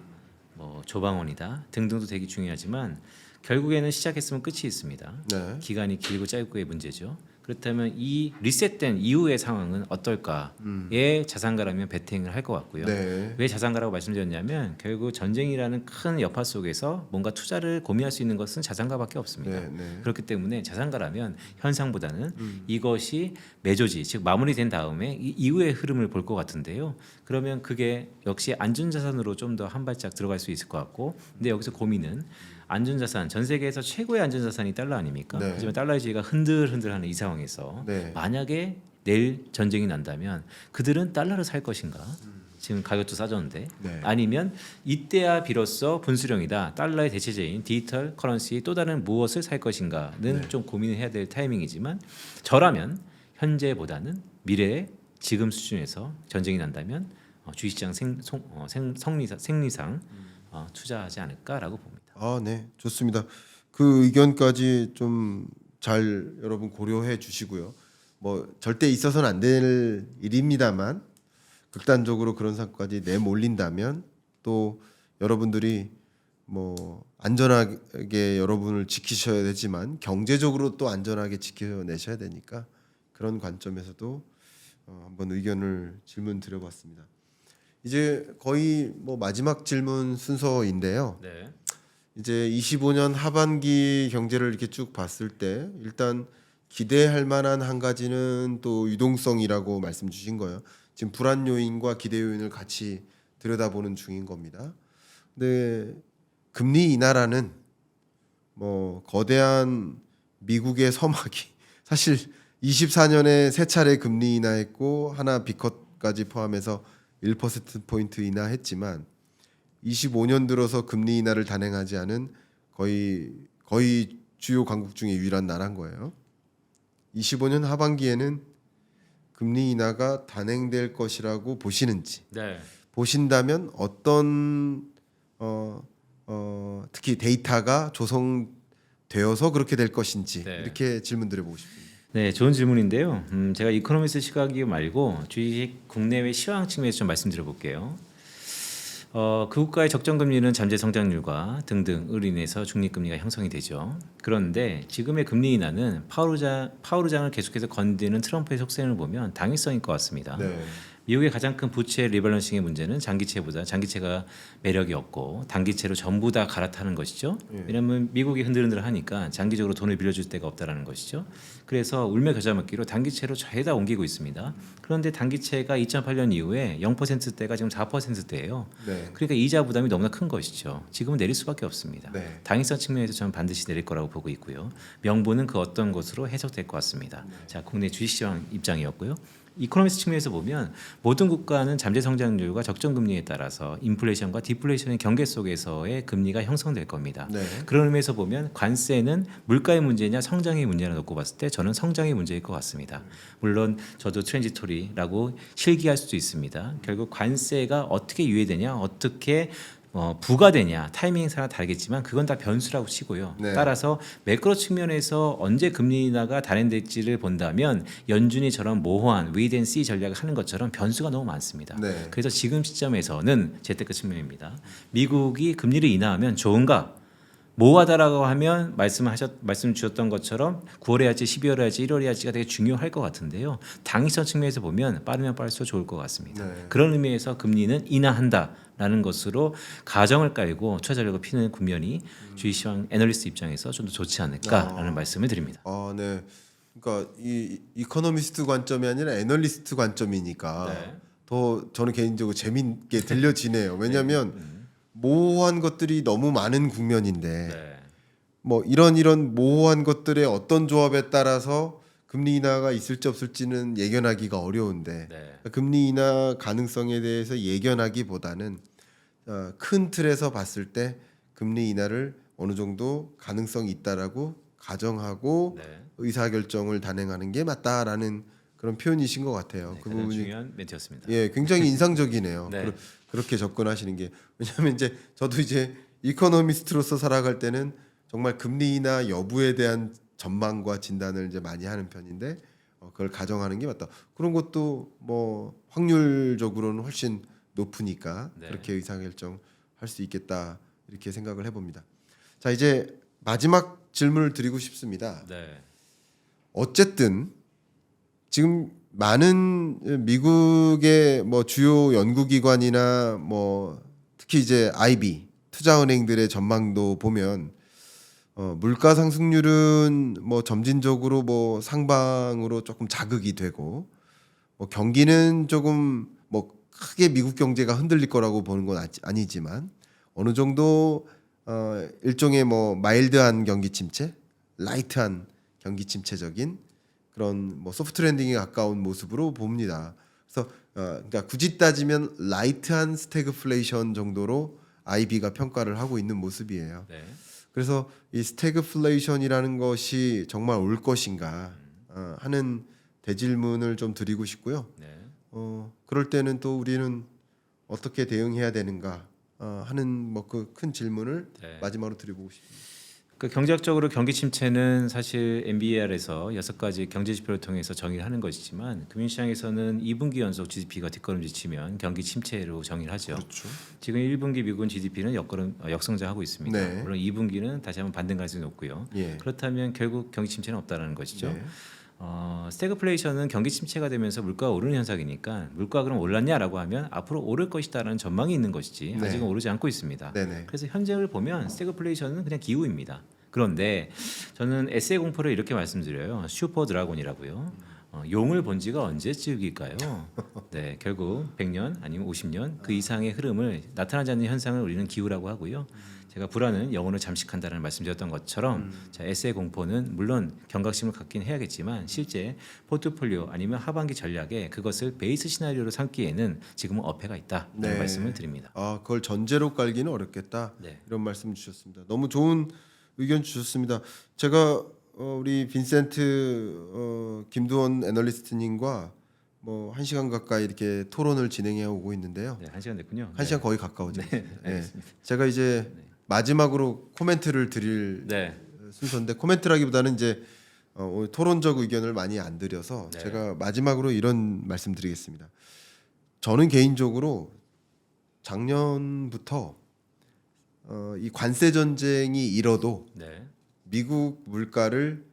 뭐 조방원이다 등등도 되게 중요하지만 결국에는 시작했으면 끝이 있습니다. 네. 기간이 길고 짧고의 문제죠. 그렇다면 이 리셋된 이후의 상황은 어떨까에 자산가라면 베팅을 할 것 같고요. 네. 왜 자산가라고 말씀드렸냐면 결국 전쟁이라는 큰 여파 속에서 뭔가 투자를 고민할 수 있는 것은 자산가밖에 없습니다. 네. 네. 그렇기 때문에 자산가라면 현상보다는 이것이 매조지 즉 마무리된 다음에 이 이후의 흐름을 볼 것 같은데요. 그러면 그게 역시 안전자산으로 좀 더 한 발짝 들어갈 수 있을 것 같고, 근데 여기서 고민은 안전자산, 전 세계에서 최고의 안전자산이 달러 아닙니까? 네. 하지만 달러의 지위가 흔들흔들하는 이 상황에서 네. 만약에 내일 전쟁이 난다면 그들은 달러를 살 것인가? 지금 가격도 싸졌는데 네. 아니면 이때야 비로소 분수령이다, 달러의 대체제인 디지털 커런시 또 다른 무엇을 살 것인가는 네. 좀 고민을 해야 될 타이밍이지만 저라면 현재보다는 미래의 지금 수준에서 전쟁이 난다면 주식시장 생리상 투자하지 않을까라고 봅니다. 네. 좋습니다. 그 의견까지 좀 잘 여러분 고려해 주시고요. 뭐 절대 있어서는 안 될 일입니다만 극단적으로 그런 상황까지 내몰린다면 또 여러분들이 뭐 안전하게 여러분을 지키셔야 되지만 경제적으로 또 안전하게 지켜내셔야 되니까 그런 관점에서도 한번 의견을 질문 드려봤습니다. 이제 거의 뭐 마지막 질문 순서인데요. 네. 이제 25년 하반기 경제를 이렇게 쭉 봤을 때 일단 기대할 만한 한 가지는 또 유동성이라고 말씀 주신 거예요. 지금 불안 요인과 기대 요인을 같이 들여다보는 중인 겁니다. 근데 금리 인하라는 뭐 거대한 미국의 서막이 사실 24년에 세 차례 금리 인하했고 하나 B컷까지 포함해서 1%포인트 인하했지만 25년 들어서 금리 인하를 단행하지 않은 거의 주요 강국 중에 유일한 나라인 거예요. 25년 하반기에는 금리 인하가 단행될 것이라고 보시는지 네. 보신다면 어떤 특히 데이터가 조성되어서 그렇게 될 것인지 네. 이렇게 질문 드려보고 싶습니다. 네, 좋은 질문인데요. 제가 이코노미스트 시각이 말고 주식 국내외 시황 측면에서 좀 말씀드려 볼게요. 그 국가의 적정 금리는 잠재 성장률과 등등으로 인해서 중립금리가 형성이 되죠. 그런데 지금의 금리 인하는 파월 의장을 계속해서 건드리는 트럼프의 속셈을 보면 당위성일 것 같습니다. 네. 미국의 가장 큰 부채 리밸런싱의 문제는 장기채보다 장기채가 매력이 없고 단기채로 전부 다 갈아타는 것이죠. 예. 왜냐하면 미국이 흔들흔들하니까 장기적으로 돈을 빌려줄 데가 없다라는 것이죠. 그래서 울며 겨자 먹기로 단기채로 죄다 옮기고 있습니다. 그런데 단기채가 2008년 이후에 0%대가 지금 4%대예요. 네. 그러니까 이자 부담이 너무나 큰 것이죠. 지금은 내릴 수밖에 없습니다. 네. 당위성 측면에서 저는 반드시 내릴 거라고 보고 있고요. 명분은 그 어떤 것으로 해석될 것 같습니다. 자, 국내 주식시장 입장이었고요. 이코노미스트 측면에서 보면 모든 국가는 잠재 성장률과 적정 금리에 따라서 인플레이션과 디플레이션의 경계 속에서의 금리가 형성될 겁니다. 네. 그런 의미에서 보면 관세는 물가의 문제냐 성장의 문제냐 놓고 봤을 때 저는 성장의 문제일 것 같습니다. 물론 저도 트랜지토리라고 실기할 수도 있습니다. 결국 관세가 어떻게 유예되냐 어떻게 부과되냐 타이밍에 따라 다르겠지만 그건 다 변수라고 치고요. 네. 따라서 매크로 측면에서 언제 금리 인하가 단행될지를 본다면 연준이처럼 모호한 웨이드앤시 전략을 하는 것처럼 변수가 너무 많습니다. 네. 그래서 지금 시점에서는 재테크 측면입니다. 미국이 금리를 인하하면 좋은가? 모호하다라고 하면 말씀 주셨던 것처럼 9월에 할지 12월에 할지 1월에 할지가 되게 중요할 것 같은데요. 당위성 측면에서 보면 빠르면 빠를수록 좋을 것 같습니다. 네. 그런 의미에서 금리는 인하한다라는 것으로 가정을 깔고 투자전략을 피는 국면이 주식시장 애널리스트 입장에서 좀 더 좋지 않을까라는 말씀을 드립니다. 네. 그러니까 이 이코노미스트 관점이 아니라 애널리스트 관점이니까 네. 더 저는 개인적으로 재미있게 들려지네요. 왜냐하면 모호한 것들이 너무 많은 국면인데 네. 뭐 이런 모호한 것들의 어떤 조합에 따라서 금리 인하가 있을지 없을지는 예견하기가 어려운데 네. 금리 인하 가능성에 대해서 예견하기보다는 큰 틀에서 봤을 때 금리 인하를 어느 정도 가능성이 있다라고 가정하고 네. 의사결정을 단행하는 게 맞다라는 그런 표현이신 것 같아요. 네, 그 가장 부분이 중요한 멘트였습니다. 예, 굉장히 인상적이네요. 네. 그렇게 접근하시는 게 왜냐하면 이제 저도 이제 이코노미스트로서 살아갈 때는 정말 금리 인하 여부에 대한 전망과 진단을 이제 많이 하는 편인데 그걸 가정하는 게 맞다. 그런 것도 뭐 확률적으로는 훨씬 높으니까 네. 그렇게 의사결정 할 수 있겠다 이렇게 생각을 해봅니다. 자 이제 마지막 질문을 드리고 싶습니다. 네. 어쨌든 지금 많은 미국의 뭐 주요 연구기관이나 뭐 특히 이제 IB 투자은행들의 전망도 보면 물가 상승률은 뭐 점진적으로 뭐 상방으로 조금 자극이 되고 뭐 경기는 조금 뭐 크게 미국 경제가 흔들릴 거라고 보는 건 아니지만 어느 정도 일종의 뭐 마일드한 경기 침체, 라이트한 경기 침체적인 그런 뭐 소프트 랜딩에 가까운 모습으로 봅니다. 그래서 그러니까 굳이 따지면 라이트한 스태그플레이션 정도로 IB가 평가를 하고 있는 모습이에요. 네. 그래서 이 스태그플레이션이라는 것이 정말 올 것인가 하는 대질문을 좀 드리고 싶고요. 네. 그럴 때는 또 우리는 어떻게 대응해야 되는가 하는 뭐 그 큰 질문을 네. 마지막으로 드려보고 싶습니다. 그 경제학적으로 경기 침체는 사실 MBAR에서 6가지 경제 지표를 통해서 정의를 하는 것이지만 금융시장에서는 2분기 연속 GDP가 뒷걸음질치면 경기 침체로 정의를 하죠. 그렇죠. 지금 1분기 미국은 GDP는 역성장하고 있습니다. 네. 물론 2분기는 다시 한번 반등 가능성이 높고요. 예. 그렇다면 결국 경기 침체는 없다라는 것이죠. 네. 스태그플레이션은 경기 침체가 되면서 물가가 오르는 현상이니까 물가가 그럼 올랐냐라고 하면 앞으로 오를 것이다라는 전망이 있는 것이지 네. 아직은 오르지 않고 있습니다. 네네. 그래서 현재를 보면 스태그플레이션은 그냥 기후입니다. 그런데 저는 에세이 공포를 이렇게 말씀드려요. 슈퍼 드라곤이라고요. 용을 본 지가 언제쯤일까요? 네, 결국 100년 아니면 50년 그 이상의 흐름을 나타나지 않는 현상을 우리는 기후라고 하고요. 제가 불안은 영혼을 잠식한다는 말씀드렸던 것처럼 자, 에세이 공포는 물론 경각심을 갖긴 해야겠지만 실제 포트폴리오 아니면 하반기 전략에 그것을 베이스 시나리오로 삼기에는 지금은 어폐가 있다는 네. 말씀을 드립니다. 그걸 전제로 깔기는 어렵겠다. 네. 이런 말씀 주셨습니다. 너무 좋은 의견 주셨습니다. 제가 우리 빈센트 김두원 애널리스트님과 뭐 1시간 가까이 이렇게 토론을 진행해 오고 있는데요. 네, 1시간 됐군요. 1시간 거의 가까워졌습니다. 네, 알겠습니다. 제가 이제 마지막으로 코멘트를 드릴 네. 순서인데 코멘트라기보다는 이제 오늘 토론적 의견을 많이 안 드려서 네. 제가 마지막으로 이런 말씀드리겠습니다. 저는 개인적으로 작년부터 이 관세 전쟁이 일어도 네. 미국 물가를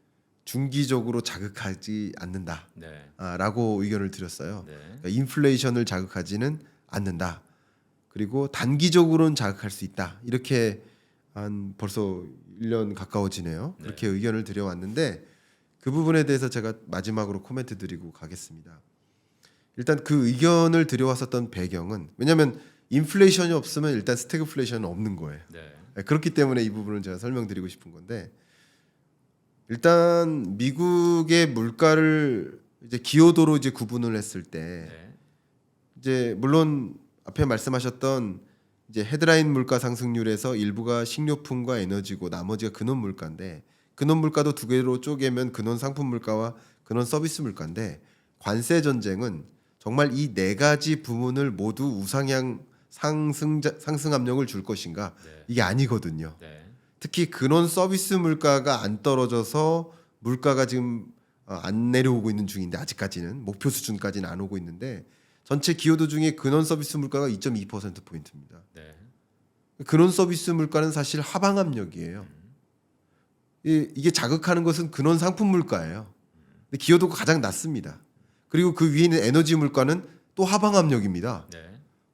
중기적으로 자극하지 않는다라고 네. 의견을 드렸어요. 네. 그러니까 인플레이션을 자극하지는 않는다. 그리고 단기적으로는 자극할 수 있다. 이렇게 한 벌써 1년 가까워지네요. 네. 그렇게 의견을 드려왔는데 그 부분에 대해서 제가 마지막으로 코멘트 드리고 가겠습니다. 일단 그 의견을 드려왔었던 배경은 왜냐하면 인플레이션이 없으면 일단 스태그플레이션은 없는 거예요. 네. 그렇기 때문에 이 부분을 제가 설명드리고 싶은 건데 일단 미국의 물가를 이제 기여도로 이제 구분을 했을 때 네. 이제 물론 앞에 말씀하셨던 이제 헤드라인 물가 상승률에서 일부가 식료품과 에너지고 나머지가 근원 물가인데 근원 물가도 두 개로 쪼개면 근원 상품 물가와 근원 서비스 물가인데 관세 전쟁은 정말 이 네 가지 부문을 모두 우상향 상승 압력을 줄 것인가 네. 이게 아니거든요. 네. 특히 근원 서비스 물가가 안 떨어져서 물가가 지금 안 내려오고 있는 중인데 아직까지는 목표 수준까지는 안 오고 있는데 전체 기여도 중에 근원 서비스 물가가 2.2% 포인트입니다. 네. 근원 서비스 물가는 사실 하방 압력이에요. 이게 자극하는 것은 근원 상품 물가예요. 근데 기여도가 가장 낮습니다. 그리고 그 위에 있는 에너지 물가는 또 하방 압력입니다. 네.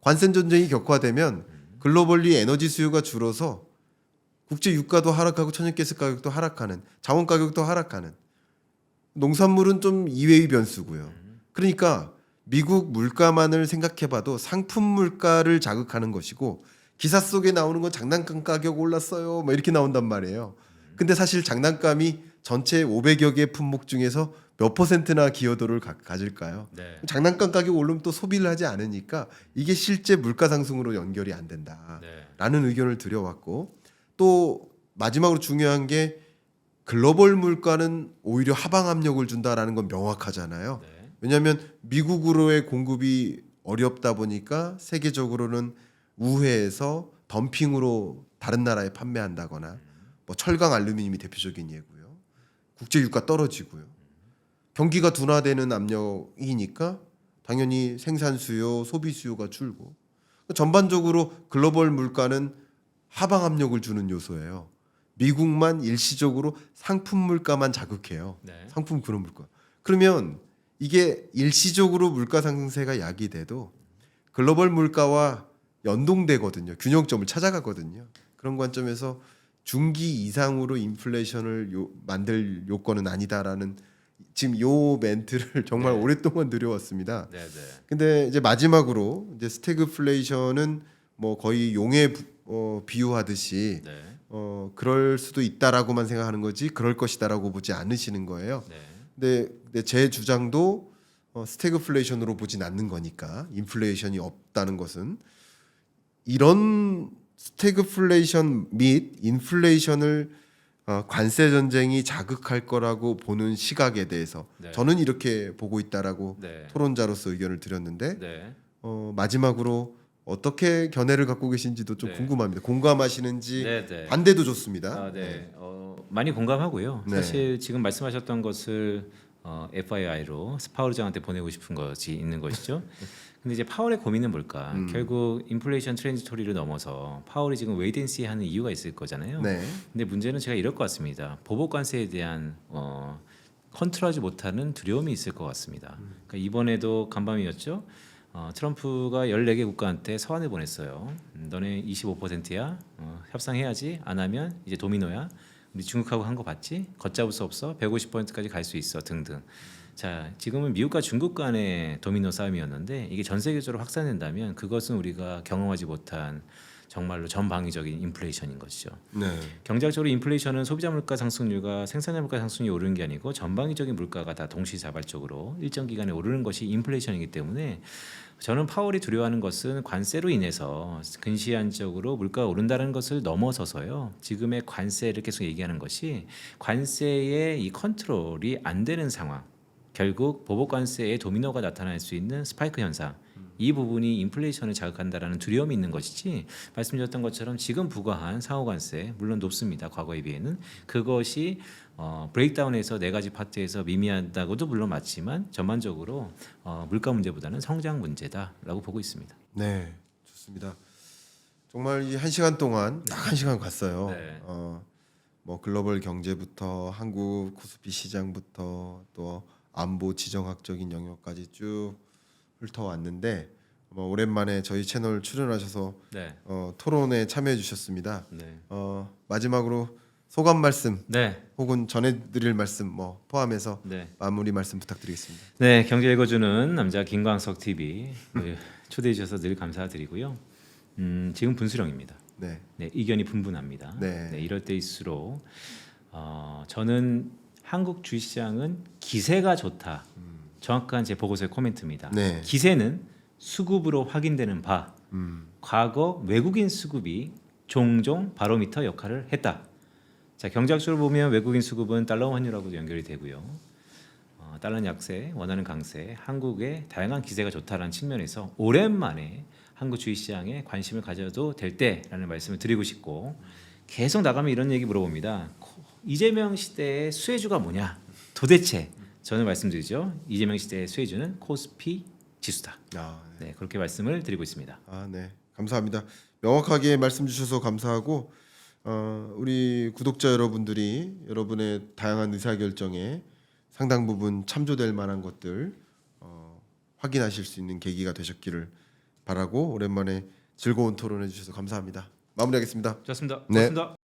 관세 전쟁이 격화되면 글로벌리 에너지 수요가 줄어서 국제 유가도 하락하고 천연가스 가격도 하락하는 자원 가격도 하락하는 농산물은 좀 이외의 변수고요. 그러니까 미국 물가만을 생각해봐도 상품 물가를 자극하는 것이고 기사 속에 나오는 건 장난감 가격 올랐어요. 뭐 이렇게 나온단 말이에요. 근데 사실 장난감이 전체 500여 개 품목 중에서 몇 퍼센트나 기여도를 가질까요? 네. 장난감 가격 오르면 또 소비를 하지 않으니까 이게 실제 물가 상승으로 연결이 안 된다라는 네. 의견을 드려왔고 또 마지막으로 중요한 게 글로벌 물가는 오히려 하방 압력을 준다라는 건 명확하잖아요. 네. 왜냐하면 미국으로의 공급이 어렵다 보니까 세계적으로는 우회해서 덤핑으로 다른 나라에 판매한다거나 뭐 철강 알루미늄이 대표적인 예고요. 국제 유가 떨어지고요. 경기가 둔화되는 압력이니까 당연히 생산 수요, 소비 수요가 줄고 전반적으로 글로벌 물가는 하방 압력을 주는 요소예요. 미국만 일시적으로 상품 물가만 자극해요. 네. 상품 근원 물가. 그러면 이게 일시적으로 물가 상승세가 야기돼도 글로벌 물가와 연동되거든요. 균형점을 찾아가거든요. 그런 관점에서 중기 이상으로 인플레이션을 만들 요건은 아니다라는 지금 요 멘트를 정말 네. 오랫동안 드려왔습니다. 네. 네. 근데 이제 마지막으로 이제 스태그플레이션은 뭐 거의 용에 비유하듯이 네. 그럴 수도 있다라고만 생각하는 거지 그럴 것이다라고 보지 않으시는 거예요. 네. 근데 제 주장도 스태그플레이션으로 보진 않는 거니까 인플레이션이 없다는 것은 이런 스태그플레이션 및 인플레이션을 관세 전쟁이 자극할 거라고 보는 시각에 대해서 네. 저는 이렇게 보고 있다라고 네. 토론자로서 의견을 드렸는데 네. 마지막으로 어떻게 견해를 갖고 계신지도 좀 네. 궁금합니다. 공감하시는지 네. 네. 반대도 좋습니다. 아, 네. 많이 공감하고요. 네. 사실 지금 말씀하셨던 것을 FII로 파월 의장한테 보내고 싶은 것이 있는 것이죠. 근데 이제 파월의 고민은 뭘까? 결국 인플레이션 트랜지토리를 넘어서 파월이 지금 웨이든시 하는 이유가 있을 거잖아요. 네. 근데 문제는 제가 이럴 것 같습니다. 보복 관세에 대한 컨트롤하지 못하는 두려움이 있을 것 같습니다. 그러니까 이번에도 간밤이었죠. 트럼프가 14개 국가한테 서한을 보냈어요. 너네 25%야. 협상해야지. 안 하면 이제 도미노야. 우리 중국하고 한 거 봤지? 걷잡을 수 없어. 150%까지 갈 수 있어. 등등. 자, 지금은 미국과 중국 간의 도미노 싸움이었는데 이게 전 세계적으로 확산된다면 그것은 우리가 경험하지 못한 정말로 전방위적인 인플레이션인 것이죠. 네. 경제학적으로 인플레이션은 소비자 물가 상승률과 생산자 물가 상승률이 오르는 게 아니고 전방위적인 물가가 다 동시자발적으로 일정 기간에 오르는 것이 인플레이션이기 때문에 저는 파월이 두려워하는 것은 관세로 인해서 근시안적으로 물가가 오른다는 것을 넘어서서요. 지금의 관세를 계속 얘기하는 것이 관세의 이 컨트롤이 안 되는 상황. 결국 보복 관세의 도미노가 나타날 수 있는 스파이크 현상. 이 부분이 인플레이션을 자극한다라는 두려움이 있는 것이지 말씀드렸던 것처럼 지금 부과한 상호 관세 물론 높습니다. 과거에 비해는 그것이 브레이크다운에서 네 가지 파트에서 미미하다고도 물론 맞지만 전반적으로 물가 문제보다는 성장 문제다라고 보고 있습니다. 네, 좋습니다. 정말 이 1시간 동안 딱 1시간 갔어요. 네. 뭐 글로벌 경제부터 한국 코스피 시장부터 또 안보 지정학적인 영역까지 쭉 훑어왔는데 뭐 오랜만에 저희 채널 출연하셔서 네. 토론에 참여해 주셨습니다. 네. 마지막으로 소감 말씀 네. 혹은 전해드릴 말씀 뭐 포함해서 네. 마무리 말씀 부탁드리겠습니다. 네, 경제 읽어주는 남자 김광석 TV 초대해 주셔서 늘 감사드리고요. 지금 분수령입니다. 네, 네, 의견이 분분합니다. 네. 이럴 때일수록 저는 한국 주식시장은 기세가 좋다. 정확한 제 보고서의 코멘트입니다. 네. 기세는 수급으로 확인되는 바 과거 외국인 수급이 종종 바로미터 역할을 했다. 자, 경제학적으로 보면 외국인 수급은 달러 환율하고도 연결이 되고요. 달러 약세, 원화는 강세, 한국의 다양한 기세가 좋다라는 측면에서 오랜만에 한국 주식시장에 관심을 가져도 될 때라는 말씀을 드리고 싶고 계속 나가면 이런 얘기 물어봅니다. 이재명 시대의 수혜주가 뭐냐? 도대체 저는 말씀드리죠. 이재명 시대의 수혜주는 코스피 지수다. 네, 그렇게 말씀을 드리고 있습니다. 네, 감사합니다. 명확하게 말씀 주셔서 감사하고 우리 구독자 여러분들이 여러분의 다양한 의사결정에 상당 부분 참조될 만한 것들 확인하실 수 있는 계기가 되셨기를 바라고 오랜만에 즐거운 토론해 주셔서 감사합니다. 마무리하겠습니다. 좋습니다. 네. 고맙습니다.